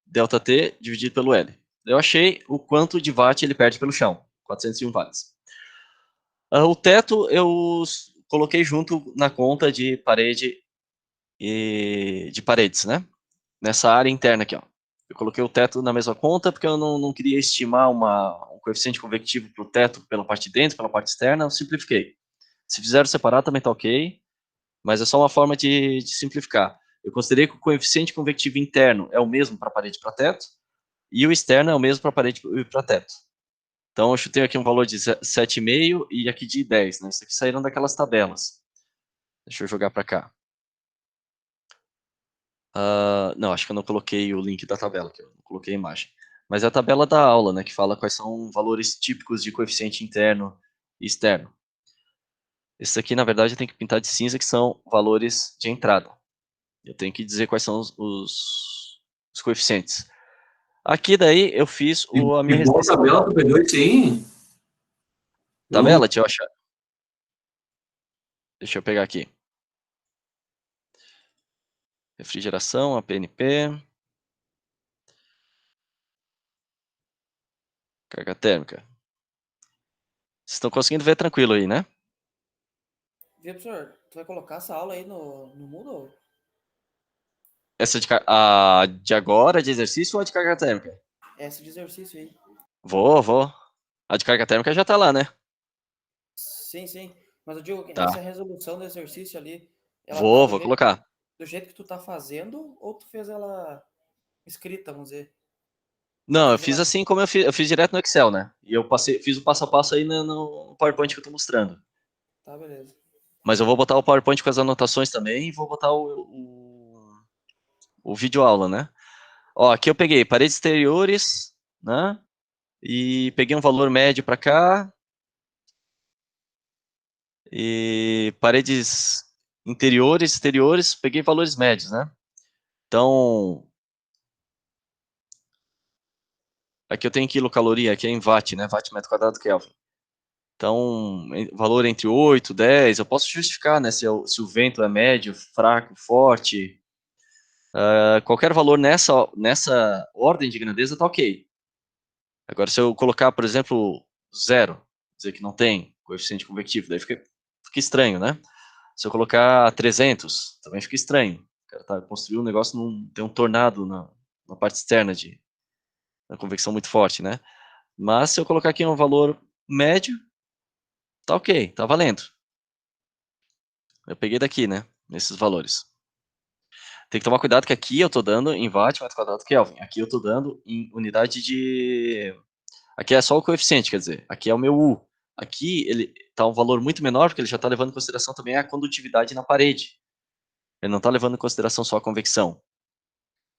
delta T dividido pelo L. Eu achei o quanto de watt ele perde pelo chão, 401 watts. O teto eu coloquei junto na conta de parede e de paredes, né? Nessa área interna aqui, ó. Eu coloquei o teto na mesma conta porque eu não queria estimar um coeficiente convectivo para o teto pela parte de dentro, pela parte externa, eu simplifiquei. Se fizeram separado também está ok, mas é só uma forma de simplificar. Eu considerei que o coeficiente convectivo interno é o mesmo para parede e para teto, e o externo é o mesmo para parede e para teto. Então eu chutei aqui um valor de 7,5 e aqui de 10, né? Isso aqui saíram daquelas tabelas. Deixa eu jogar para cá. Não, acho que eu não coloquei o link da tabela, que eu não coloquei a imagem. Mas é a tabela da aula, né, que fala quais são valores típicos de coeficiente interno e externo. Esse aqui, na verdade, eu tenho que pintar de cinza, que são valores de entrada. Eu tenho que dizer quais são os coeficientes. Aqui, daí, eu fiz a minha Que boa restrição. tabela, tu pegou isso aí? Tabela, deixa eu achar. Deixa eu pegar aqui. Refrigeração, APNP. Carga térmica. Vocês estão conseguindo ver tranquilo aí, né? Vê, professor, tu vai colocar essa aula aí no Moodle? Essa a de agora, de exercício ou a de carga térmica? Essa de exercício aí. Vou. A de carga térmica já tá lá, né? Sim, sim. Mas eu digo que Tá. essa resolução do exercício ali, ela tá Vou colocar. do jeito que tu tá fazendo, ou tu fez ela escrita, vamos dizer? Tu Não, eu fez fiz ela... assim como eu fiz direto no Excel, né? E eu fiz o passo a passo aí no PowerPoint que eu tô mostrando. Tá, beleza. Mas eu vou botar o PowerPoint com as anotações também e vou botar o vídeo aula, né? Ó, aqui eu peguei paredes exteriores, né? E peguei um valor médio para cá. E paredes interiores, exteriores, peguei valores médios, né? Então, aqui eu tenho quilocaloria, aqui é em watt, né? Watt metro quadrado Kelvin. Então, valor entre 8, 10, eu posso justificar, né? Se o vento é médio, fraco, forte. Qualquer valor nessa ordem de grandeza tá ok. Agora, se eu colocar, por exemplo, zero, dizer que não tem coeficiente convectivo, daí fica estranho, né? Se eu colocar 300, também fica estranho. O cara tá construindo um negócio, tem um tornado na parte externa da convecção muito forte, né? Mas se eu colocar aqui um valor médio, tá ok, tá valendo. Eu peguei daqui, né? Nesses valores. Tem que tomar cuidado que aqui eu tô dando em watt metro quadrado Kelvin. Aqui eu tô dando em unidade de... Aqui é só o coeficiente, quer dizer, aqui é o meu U. Aqui ele tá um valor muito menor, porque ele já está levando em consideração também a condutividade na parede. Ele não está levando em consideração só a convecção.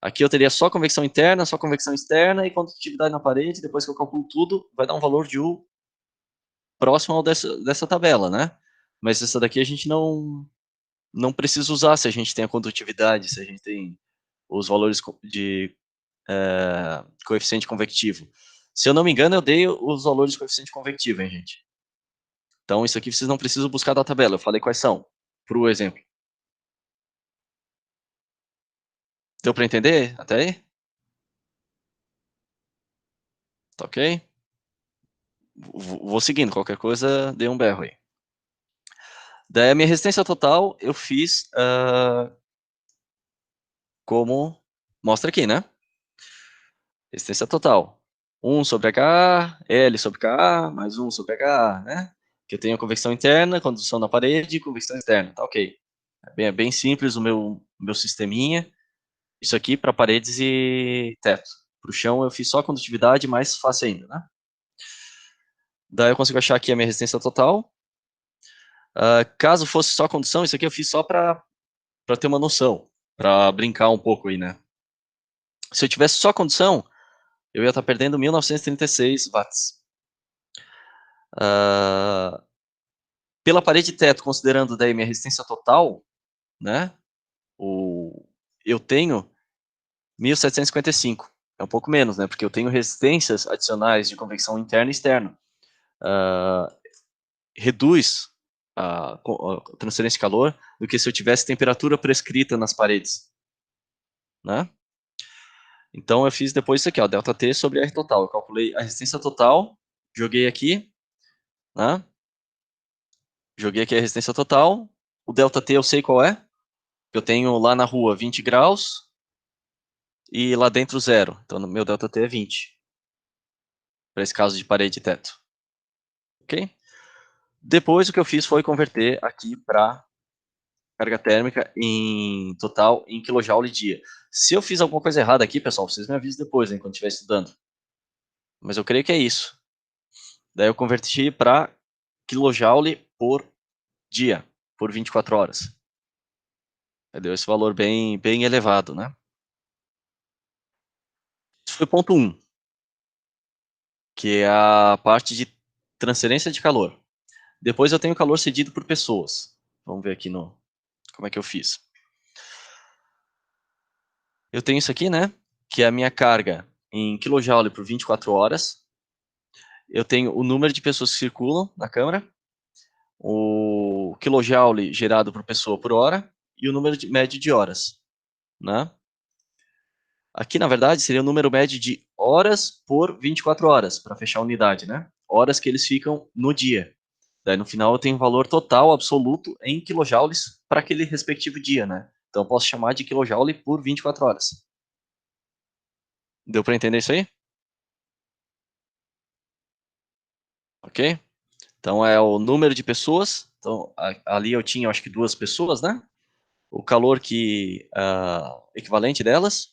Aqui eu teria só convecção interna, só convecção externa e condutividade na parede. Depois que eu calculo tudo, vai dar um valor de U próximo ao dessa tabela, né? Mas essa daqui a gente não precisa usar se a gente tem a condutividade, se a gente tem os valores de coeficiente convectivo. Se eu não me engano, eu dei os valores de coeficiente convectivo, hein, gente? Então, isso aqui vocês não precisam buscar da tabela. Eu falei quais são, para o exemplo. Deu para entender até aí? Tá ok? Vou seguindo, qualquer coisa, dê um berro aí. Daí a minha resistência total eu fiz como mostra aqui, né? Resistência total. 1 sobre H, L sobre K, mais 1 sobre H, né? Que eu tenho convecção interna, condução na parede e convecção externa, tá ok. É bem simples o meu sisteminha. Isso aqui para paredes e teto. Para o chão eu fiz só condutividade, mais fácil ainda, né? Daí eu consigo achar aqui a minha resistência total. Caso fosse só condução, isso aqui eu fiz só para ter uma noção, para brincar um pouco aí, né? Se eu tivesse só condução, eu ia estar perdendo 1936 watts. Pela parede de teto, considerando daí minha resistência total, né? Eu tenho 1755. É um pouco menos, né? Porque eu tenho resistências adicionais de convecção interna e externa. Reduz a transferência de calor do que se eu tivesse temperatura prescrita nas paredes, né? Então eu fiz depois isso aqui, ó, ΔT sobre R total. Eu calculei a resistência total, joguei aqui, né? Joguei aqui a resistência total. O ΔT eu sei qual é. Eu tenho lá na rua 20 graus e lá dentro zero. Então meu ΔT é 20. Para esse caso de parede e teto. Ok? Depois o que eu fiz foi converter aqui para carga térmica em total em kJ dia. Se eu fiz alguma coisa errada aqui, pessoal, vocês me avisem depois, hein, quando estiver estudando. Mas eu creio que é isso. Daí eu converti para kJ por dia, por 24 horas. Deu esse valor bem elevado, né? Isso foi ponto 1, que é a parte de transferência de calor. Depois eu tenho calor cedido por pessoas. Vamos ver aqui como é que eu fiz. Eu tenho isso aqui, né? Que é a minha carga em kJ por 24 horas. eu tenho o número de pessoas que circulam na câmara, o kilojoule gerado por pessoa por hora e o número médio de horas, né? Aqui, na verdade, seria o número médio de horas por 24 horas, para fechar a unidade, né? Horas que eles ficam no dia. Daí, no final, eu tenho um valor total, absoluto, em kilojoules para aquele respectivo dia, né? Então, eu posso chamar de kilojoule por 24 horas. Deu para entender isso aí? Ok? Então, é o número de pessoas. Então, ali eu tinha, acho que 2 pessoas, né? O calor equivalente delas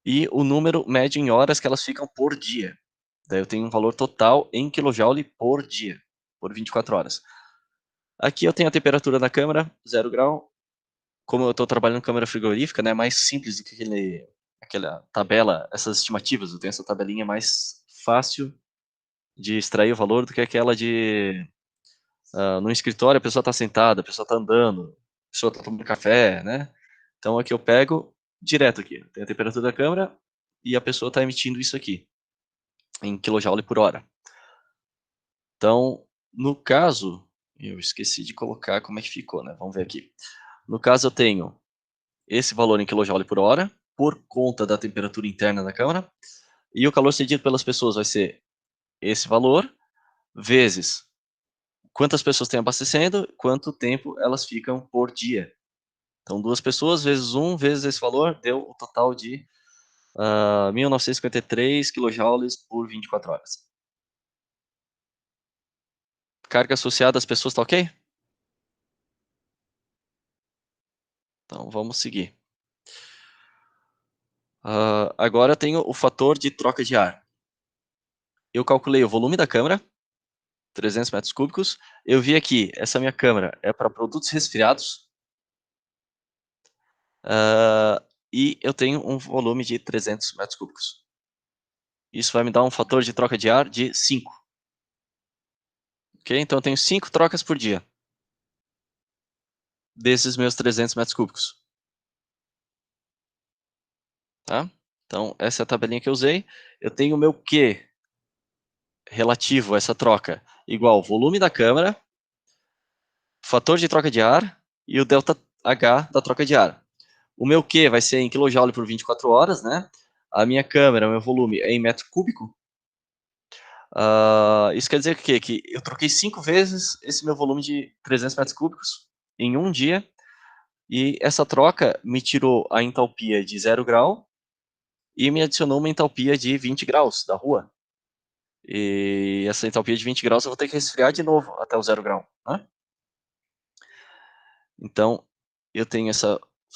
e o número médio em horas que elas ficam por dia. Daí eu tenho um valor total em kilojoule por dia, por 24 horas. Aqui eu tenho a temperatura da câmara, 0 grau. Como eu estou trabalhando em câmara frigorífica, né, é mais simples do que aquela tabela, essas estimativas. Eu tenho essa tabelinha mais fácil de extrair o valor do que aquela de... no escritório a pessoa está sentada, a pessoa está andando, a pessoa está tomando café, né? Então aqui eu pego direto aqui. Tem a temperatura da câmara e a pessoa está emitindo isso aqui, em kilojoule por hora. Então, no caso, eu esqueci de colocar como é que ficou, né? Vamos ver aqui. No caso, eu tenho esse valor em kilojoule por hora, por conta da temperatura interna da câmara, e o calor cedido pelas pessoas vai ser esse valor, vezes quantas pessoas tem abastecendo, quanto tempo elas ficam por dia. Então, 2 pessoas vezes 1 vezes esse valor, deu o total de 1953 kilojoules por 24 horas. Carga associada às pessoas, tá ok? Então, vamos seguir. Agora eu tenho o fator de troca de ar. Eu calculei o volume da câmara, 300 metros cúbicos. Eu vi aqui, essa minha câmara é para produtos resfriados. E eu tenho um volume de 300 metros cúbicos. Isso vai me dar um fator de troca de ar de 5. Ok? Então eu tenho 5 trocas por dia desses meus 300 metros cúbicos. Tá? Então, essa é a tabelinha que eu usei. Eu tenho o meu Q relativo a essa troca igual volume da câmara, fator de troca de ar e o ΔH da troca de ar. O meu Q vai ser em kJ por 24 horas, né? A minha câmera, o meu volume é em metro cúbico. Isso quer dizer o quê? Que eu troquei 5 vezes esse meu volume de 300 metros cúbicos em um dia. E essa troca me tirou a entalpia de 0 grau e me adicionou uma entalpia de 20 graus da rua. E essa entalpia de 20 graus eu vou ter que resfriar de novo até o 0 grau, né? Então, eu tenho esse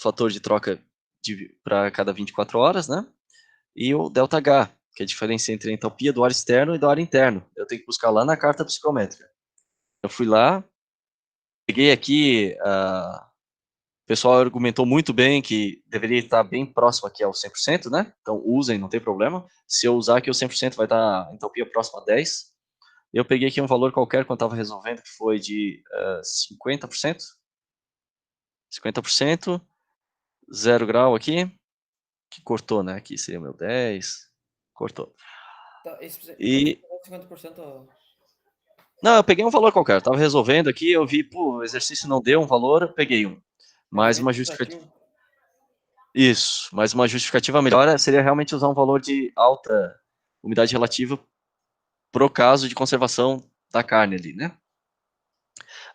fator de troca para cada 24 horas, né? E o ΔH, que é a diferença entre a entalpia do ar externo e do ar interno. Eu tenho que buscar lá na carta psicométrica. Eu fui lá, peguei aqui, o pessoal argumentou muito bem que deveria estar bem próximo aqui ao 100%, né? Então usem, não tem problema. Se eu usar aqui o 100%, vai estar a entalpia próxima a 10. Eu peguei aqui um valor qualquer quando estava resolvendo, que foi de 50%. 50%, 0 grau aqui, que cortou, né? Aqui seria o meu 10, cortou. Tá, E 50%. não, eu peguei um valor qualquer. Eu tava resolvendo aqui, eu vi, pô, o exercício não deu um valor, eu peguei um. Mais uma justificativa. Isso, mais uma justificativa melhor seria realmente usar um valor de alta umidade relativa pro caso de conservação da carne ali, né?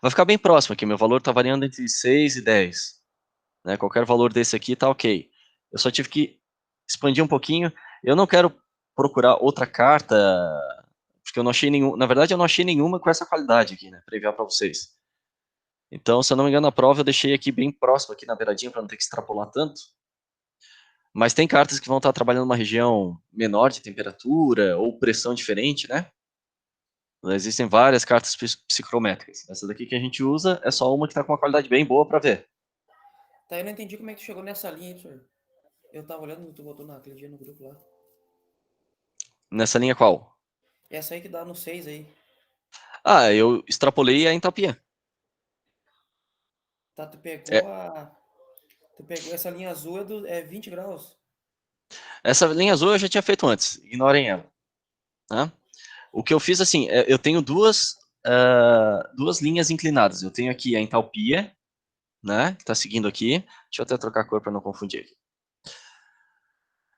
Vai ficar bem próximo aqui, meu valor tá variando entre 6 e 10. Né? Qualquer valor desse aqui tá ok. Eu só tive que expandir um pouquinho. Eu não quero procurar outra carta, porque eu não achei nenhum. Na verdade, eu não achei nenhuma com essa qualidade aqui, né? Para enviar para vocês. Então, se eu não me engano, a prova eu deixei aqui bem próximo, aqui na beiradinha, para não ter que extrapolar tanto. Mas tem cartas que vão estar trabalhando numa região menor de temperatura ou pressão diferente, né? Existem várias cartas psicométricas. Essa daqui que a gente usa é só uma que está com uma qualidade bem boa para ver. Tá, eu não entendi como é que tu chegou nessa linha aí, senhor. Eu tava olhando, tu botou naquele dia no grupo lá. Nessa linha qual? Essa aí que dá no 6 aí. Eu extrapolei a entalpia. Tá, tu É, pegou essa linha azul é 20 graus. essa linha azul eu já tinha feito antes, ignorem ela. Né? O que eu fiz, assim, eu tenho duas linhas inclinadas. Eu tenho aqui a entalpia, né, que está seguindo aqui. Deixa eu até trocar a cor para não confundir aqui.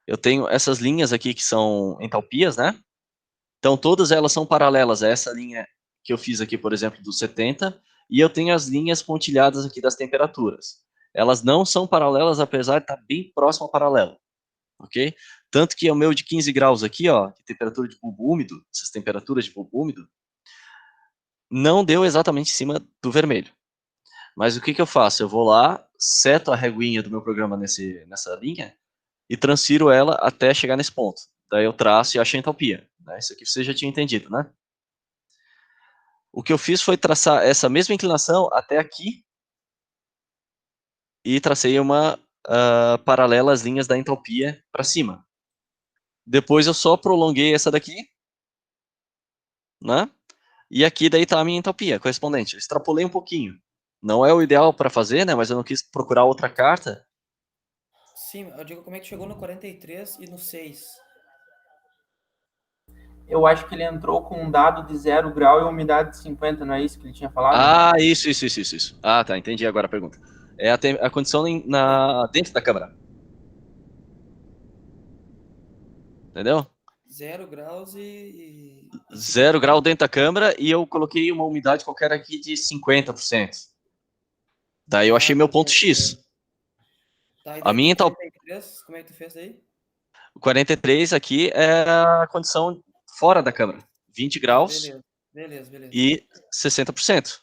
Eu tenho essas linhas aqui que são entalpias, né? Então, todas elas são paralelas a essa linha que eu fiz aqui, por exemplo, dos 70, e eu tenho as linhas pontilhadas aqui das temperaturas. Elas não são paralelas, apesar de estar bem próximo ao paralelo, ok? Tanto que o meu de 15 graus aqui, ó, de temperatura de bulbo úmido, essas temperaturas de bulbo úmido, não deu exatamente em cima do vermelho. Mas o que, que eu faço? Eu vou lá, seto a reguinha do meu programa nessa linha e transfiro ela até chegar nesse ponto. Daí eu traço e acho a entalpia. Né? Isso aqui você já tinha entendido, né? O que eu fiz foi traçar essa mesma inclinação até aqui e tracei uma paralela às linhas da entalpia para cima. Depois eu só prolonguei essa daqui, né? E aqui daí está a minha entalpia correspondente. Eu extrapolei um pouquinho. Não é o ideal para fazer, né? Mas eu não quis procurar outra carta. Sim, eu digo como é que chegou no 43 e no 6. Eu acho que ele entrou com um dado de 0 grau e umidade de 50, não é isso que ele tinha falado? Ah, isso. Ah, tá, entendi agora a pergunta. É a condição dentro da câmara. Entendeu? 0 graus e 0 grau dentro da câmara e eu coloquei uma umidade qualquer aqui de 50%. Daí eu achei meu ponto X. Tá, e A daí minha do entalpia 43, como é que tu fez daí? 43 aqui é a condição fora da câmara. 20 Tá, graus beleza. e 60%.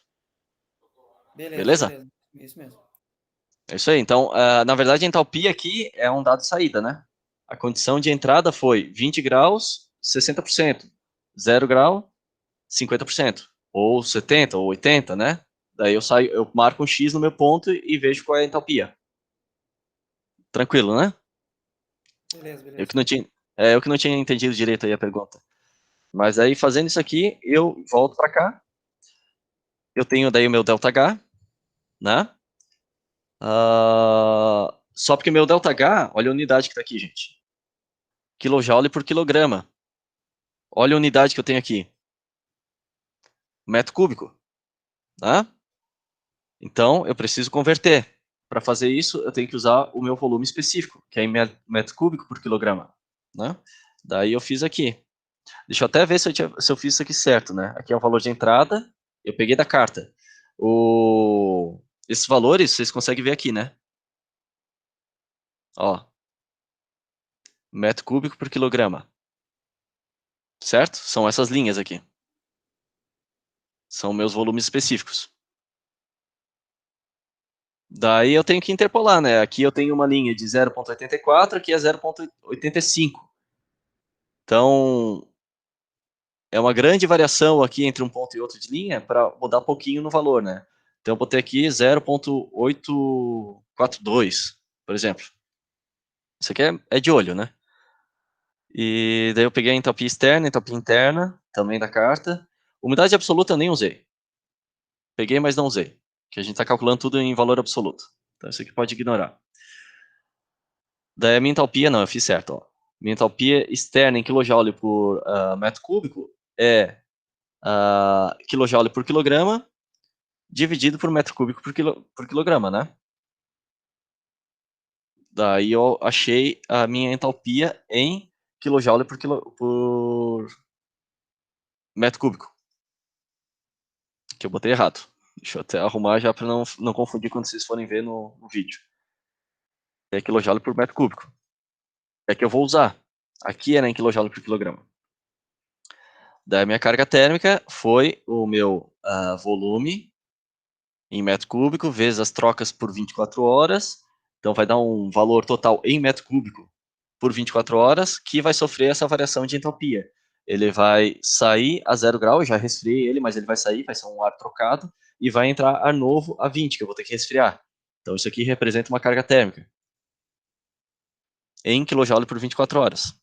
Beleza. Beleza? Isso mesmo. É isso aí. Então, na verdade, a entalpia aqui é um dado de saída, né? A condição de entrada foi 20 graus, 60%. 0 grau, 50%. Ou 70, ou 80, né? Daí eu marco um X no meu ponto e vejo qual é a entalpia. Tranquilo, né? Beleza. Eu que não tinha entendido direito aí a pergunta. Mas aí, fazendo isso aqui, eu volto para cá. Eu tenho daí o meu ΔH, né? Só porque meu ΔH, olha a unidade que está aqui, gente. Kilojoule por quilograma. Olha a unidade que eu tenho aqui. Metro cúbico. Tá? Então, eu preciso converter. Para fazer isso, eu tenho que usar o meu volume específico, que é em metro cúbico por quilograma. Né? Daí eu fiz aqui. Deixa eu até ver se eu fiz isso aqui certo. Né? Aqui é o valor de entrada. Eu peguei da carta. Esses valores, vocês conseguem ver aqui, né? Ó. Metro cúbico por quilograma. Certo? São essas linhas aqui. São meus volumes específicos. Daí eu tenho que interpolar, né? Aqui eu tenho uma linha de 0,84, aqui é 0,85. Então, é uma grande variação aqui entre um ponto e outro de linha para mudar um pouquinho no valor, né? Então, eu botei aqui 0,842, por exemplo. Isso aqui é de olho, né? E daí eu peguei a entalpia externa, entalpia interna, também da carta. Umidade absoluta eu nem usei. Peguei, mas não usei. Que a gente está calculando tudo em valor absoluto. Então, isso aqui pode ignorar. Daí a minha entalpia, não, eu fiz certo. Ó. Minha entalpia externa em kJ por metro cúbico é kJ por quilograma dividido por metro cúbico por quilograma, né? Daí eu achei a minha entalpia em kJ por metro cúbico. Que eu botei errado. Deixa eu até arrumar já para não confundir quando vocês forem ver no vídeo. É kJ por metro cúbico. É que eu vou usar. Aqui era em kJ por quilograma. Daí a minha carga térmica foi o meu volume em metro cúbico vezes as trocas por 24 horas. Então vai dar um valor total em metro cúbico por 24 horas que vai sofrer essa variação de entalpia. Ele vai sair a 0 grau, eu já resfriei ele, mas ele vai sair, vai ser um ar trocado, e vai entrar ar novo a 20, que eu vou ter que resfriar. Então isso aqui representa uma carga térmica em kJ por 24 horas.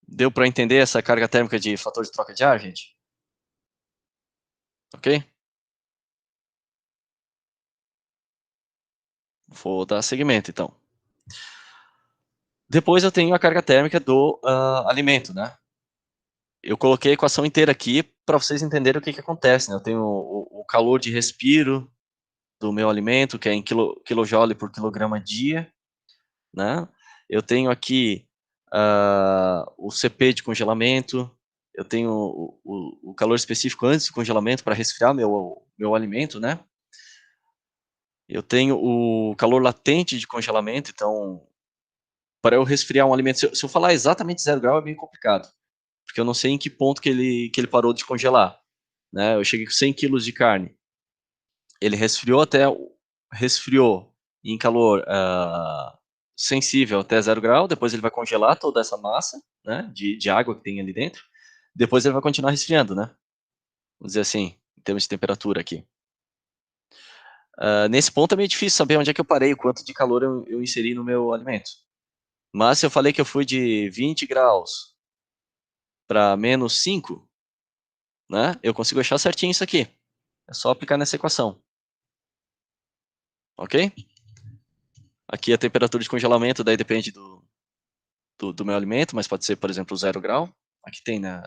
Deu para entender essa carga térmica de fator de troca de ar, gente? Ok? Vou dar segmento, então. Depois eu tenho a carga térmica do alimento, né? eu coloquei a equação inteira aqui para vocês entenderem o que acontece, né? Eu tenho o calor de respiro do meu alimento, que é em quilojoule por quilograma dia, né? Eu tenho aqui o CP de congelamento, eu tenho o calor específico antes do congelamento para resfriar meu alimento, né? Eu tenho o calor latente de congelamento, então, para eu resfriar um alimento, se eu falar exatamente 0 grau é meio complicado, porque eu não sei em que ponto que ele parou de congelar, né? Eu cheguei com 100 quilos de carne, ele resfriou em calor sensível até 0 grau, depois ele vai congelar toda essa massa, né, de água que tem ali dentro, depois ele vai continuar resfriando, né? Vamos dizer assim, em termos de temperatura aqui. Nesse ponto é meio difícil saber onde é que eu parei, o quanto de calor eu inseri no meu alimento. Mas se eu falei que eu fui de 20 graus para menos 5, né, eu consigo achar certinho isso aqui. É só aplicar nessa equação. Ok? Aqui a temperatura de congelamento, daí depende do meu alimento, mas pode ser, por exemplo, 0 grau. Aqui tem, né?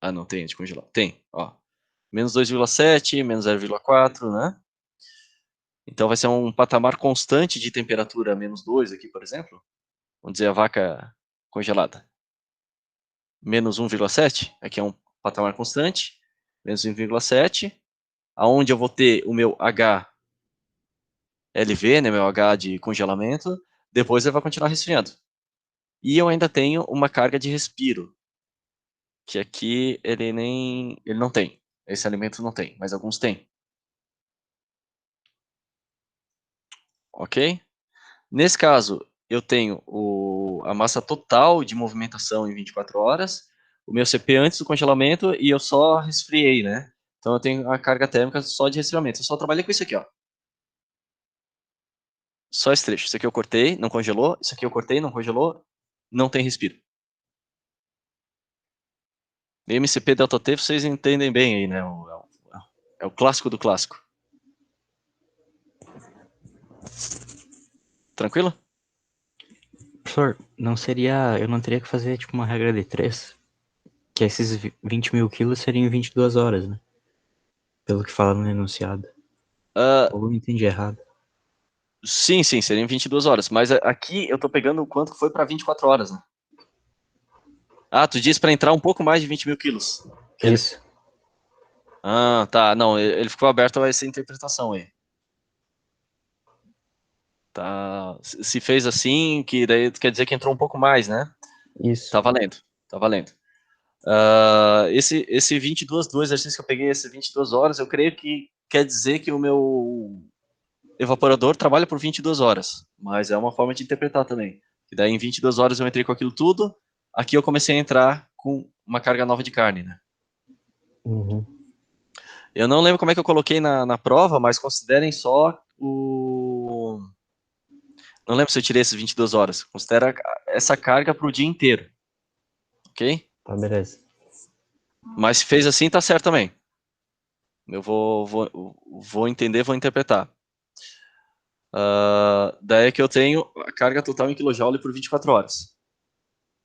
Ah, não, tem de congelar. Tem, ó. Menos 2,7, menos 0,4, né? Então vai ser um patamar constante de temperatura menos 2 aqui, por exemplo. Vamos dizer a vaca congelada. Menos 1,7, aqui é um patamar constante. Menos 1,7, aonde eu vou ter o meu HLV, né, meu H de congelamento, depois ele vai continuar resfriando. E eu ainda tenho uma carga de respiro, que aqui ele não tem. Esse alimento não tem, mas alguns têm. Ok? Nesse caso, eu tenho a massa total de movimentação em 24 horas, o meu CP antes do congelamento e eu só resfriei, né? Então eu tenho a carga térmica só de resfriamento. Eu só trabalhei com isso aqui, ó. Só esse trecho. Isso aqui eu cortei, não congelou. Isso aqui eu cortei, não congelou. Não tem respiro. MCP Delta T, vocês entendem bem aí, né? É o clássico do clássico. Tranquilo? Professor, eu não teria que fazer tipo uma regra de 3? Que esses 20 mil quilos seriam em 22 horas, né? Pelo que fala no enunciado. Ou eu entendi errado. Sim, seriam 22 horas. Mas aqui eu tô pegando o quanto foi para 24 horas, né? Ah, tu disse para entrar um pouco mais de 20 mil quilos. Isso. Ah, tá. Não, ele ficou aberto a essa interpretação aí. Tá. Se fez assim, que daí quer dizer que entrou um pouco mais, né? Isso. Tá valendo. Tá valendo. Esse 22 do exercício que eu peguei, esse 22 horas, eu creio que quer dizer que o meu evaporador trabalha por 22 horas. Mas é uma forma de interpretar também. E daí em 22 horas eu entrei com aquilo tudo. Aqui eu comecei a entrar com uma carga nova de carne, né? Uhum. Eu não lembro como é que eu coloquei na prova, mas considerem só o... Não lembro se eu tirei esses 22 horas. Considera essa carga para o dia inteiro. Ok? Tá, beleza. Mas se fez assim, tá certo também. Eu vou entender, vou interpretar. Daí é que eu tenho a carga total em kJ por 24 horas.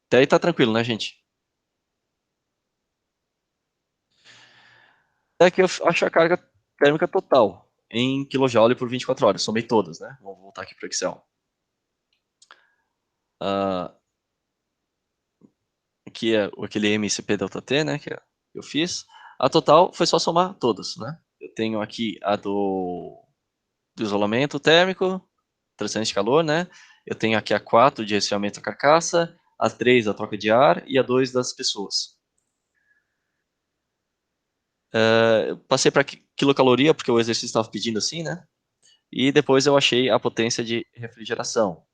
Até aí tá tranquilo, né, gente? Até que eu acho a carga térmica total em kJ por 24 horas. Somei todas, né? Vamos voltar aqui para o Excel. Aqui é aquele MCP delta T, né, que eu fiz. A total foi só somar todas, né? Eu tenho aqui a do isolamento térmico, transferência de calor, né? Eu tenho aqui a 4 de resfriamento da carcaça, a 3 da troca de ar e a 2 das pessoas. Eu passei para quilocaloria, porque o exercício estava pedindo assim, né? E depois eu achei a potência de refrigeração.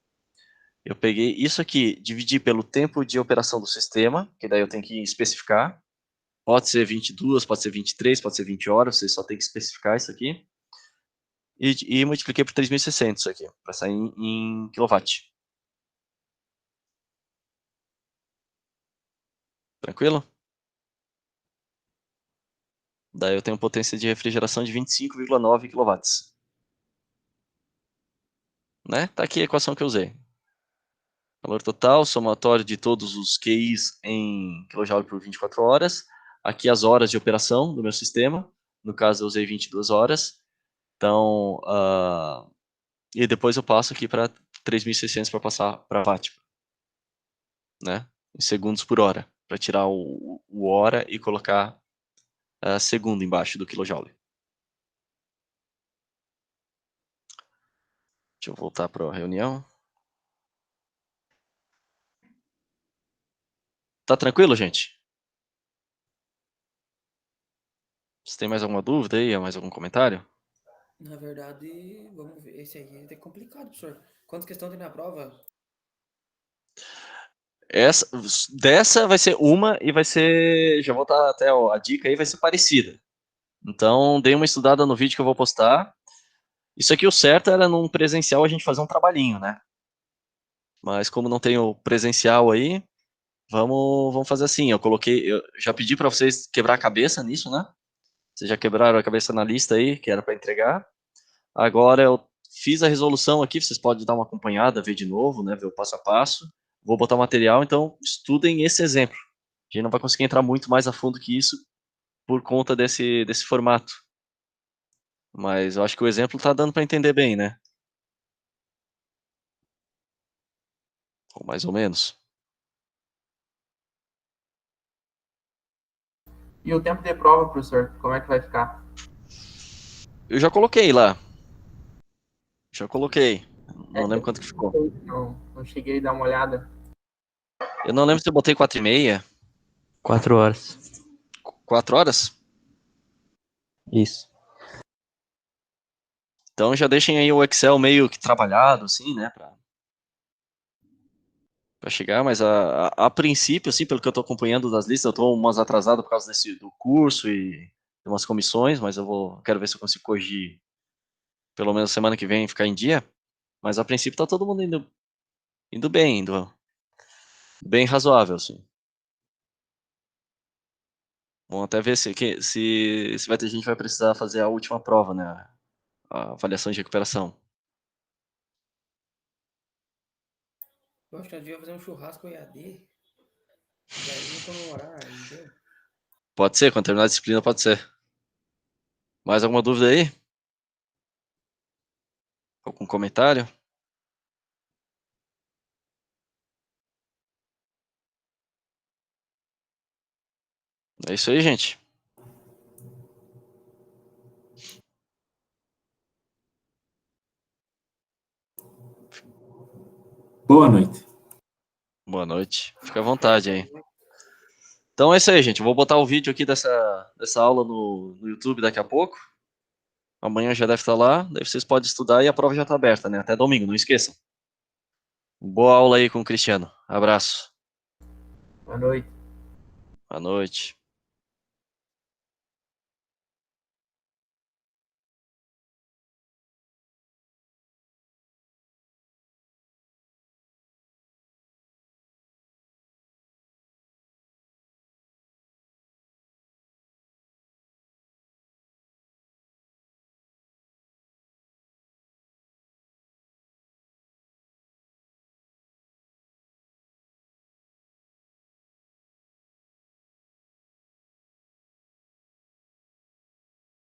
Eu peguei isso aqui, dividi pelo tempo de operação do sistema, que daí eu tenho que especificar. Pode ser 22, pode ser 23, pode ser 20 horas, você só tem que especificar isso aqui. E multipliquei por 3.600 isso aqui, para sair em quilowatt. Tranquilo? Daí eu tenho potência de refrigeração de 25,9 kW. Né? Tá aqui a equação que eu usei. Calor total, somatório de todos os QIs em kJ por 24 horas. Aqui as horas de operação do meu sistema. No caso, eu usei 22 horas. Então, e depois eu passo aqui para 3.600 para passar para a Fátima, né? Em segundos por hora, para tirar o hora e colocar segundo embaixo do kilojoule. Deixa eu voltar para a reunião. Tá tranquilo, gente? Você tem mais alguma dúvida aí? Mais algum comentário? Na verdade, vamos ver. Esse aí é complicado, professor. Quantas questões tem na prova? Dessa vai ser uma e vai ser. Já vou dar até a dica aí, vai ser parecida. Então, dei uma estudada no vídeo que eu vou postar. Isso aqui, o certo era num presencial a gente fazer um trabalhinho, né? Mas como não tem o presencial aí, vamos fazer assim. Eu já pedi para vocês quebrar a cabeça nisso, né? Vocês já quebraram a cabeça na lista aí, que era para entregar. Agora eu fiz a resolução aqui, vocês podem dar uma acompanhada, ver de novo, né? Ver o passo a passo. Vou botar o material, então estudem esse exemplo. A gente não vai conseguir entrar muito mais a fundo que isso por conta desse formato. Mas eu acho que o exemplo tá dando para entender bem, né? Ou mais ou menos. E o tempo de prova, professor, como é que vai ficar? Eu já coloquei lá. Já coloquei. É Não que lembro quanto que ficou. eu não cheguei a dar uma olhada. Eu não lembro se eu botei 4h30. 4 horas. 4 horas? Isso. Então já deixem aí o Excel meio que trabalhado, assim, né? Pra chegar, mas a princípio, assim, pelo que eu tô acompanhando das listas, eu tô umas atrasado por causa do curso e de umas comissões, mas quero ver se eu consigo corrigir pelo menos semana que vem e ficar em dia. Mas a princípio tá todo mundo indo bem, indo bem razoável, assim. Vamos até ver se vai ter gente que vai precisar fazer a última prova, né? A avaliação de recuperação. Eu acho que nós devíamos fazer um churrasco EAD. Daí comemorar e deu. Pode ser, quando terminar a disciplina, pode ser. Mais alguma dúvida aí? Algum comentário? É isso aí, gente. Boa noite. Boa noite. Fica à vontade aí. Então é isso aí, gente. Eu vou botar o vídeo aqui dessa aula no YouTube daqui a pouco. Amanhã já deve estar lá. Daí vocês podem estudar e a prova já está aberta, né? Até domingo, não esqueçam. Boa aula aí com o Cristiano. Abraço. Boa noite. Boa noite.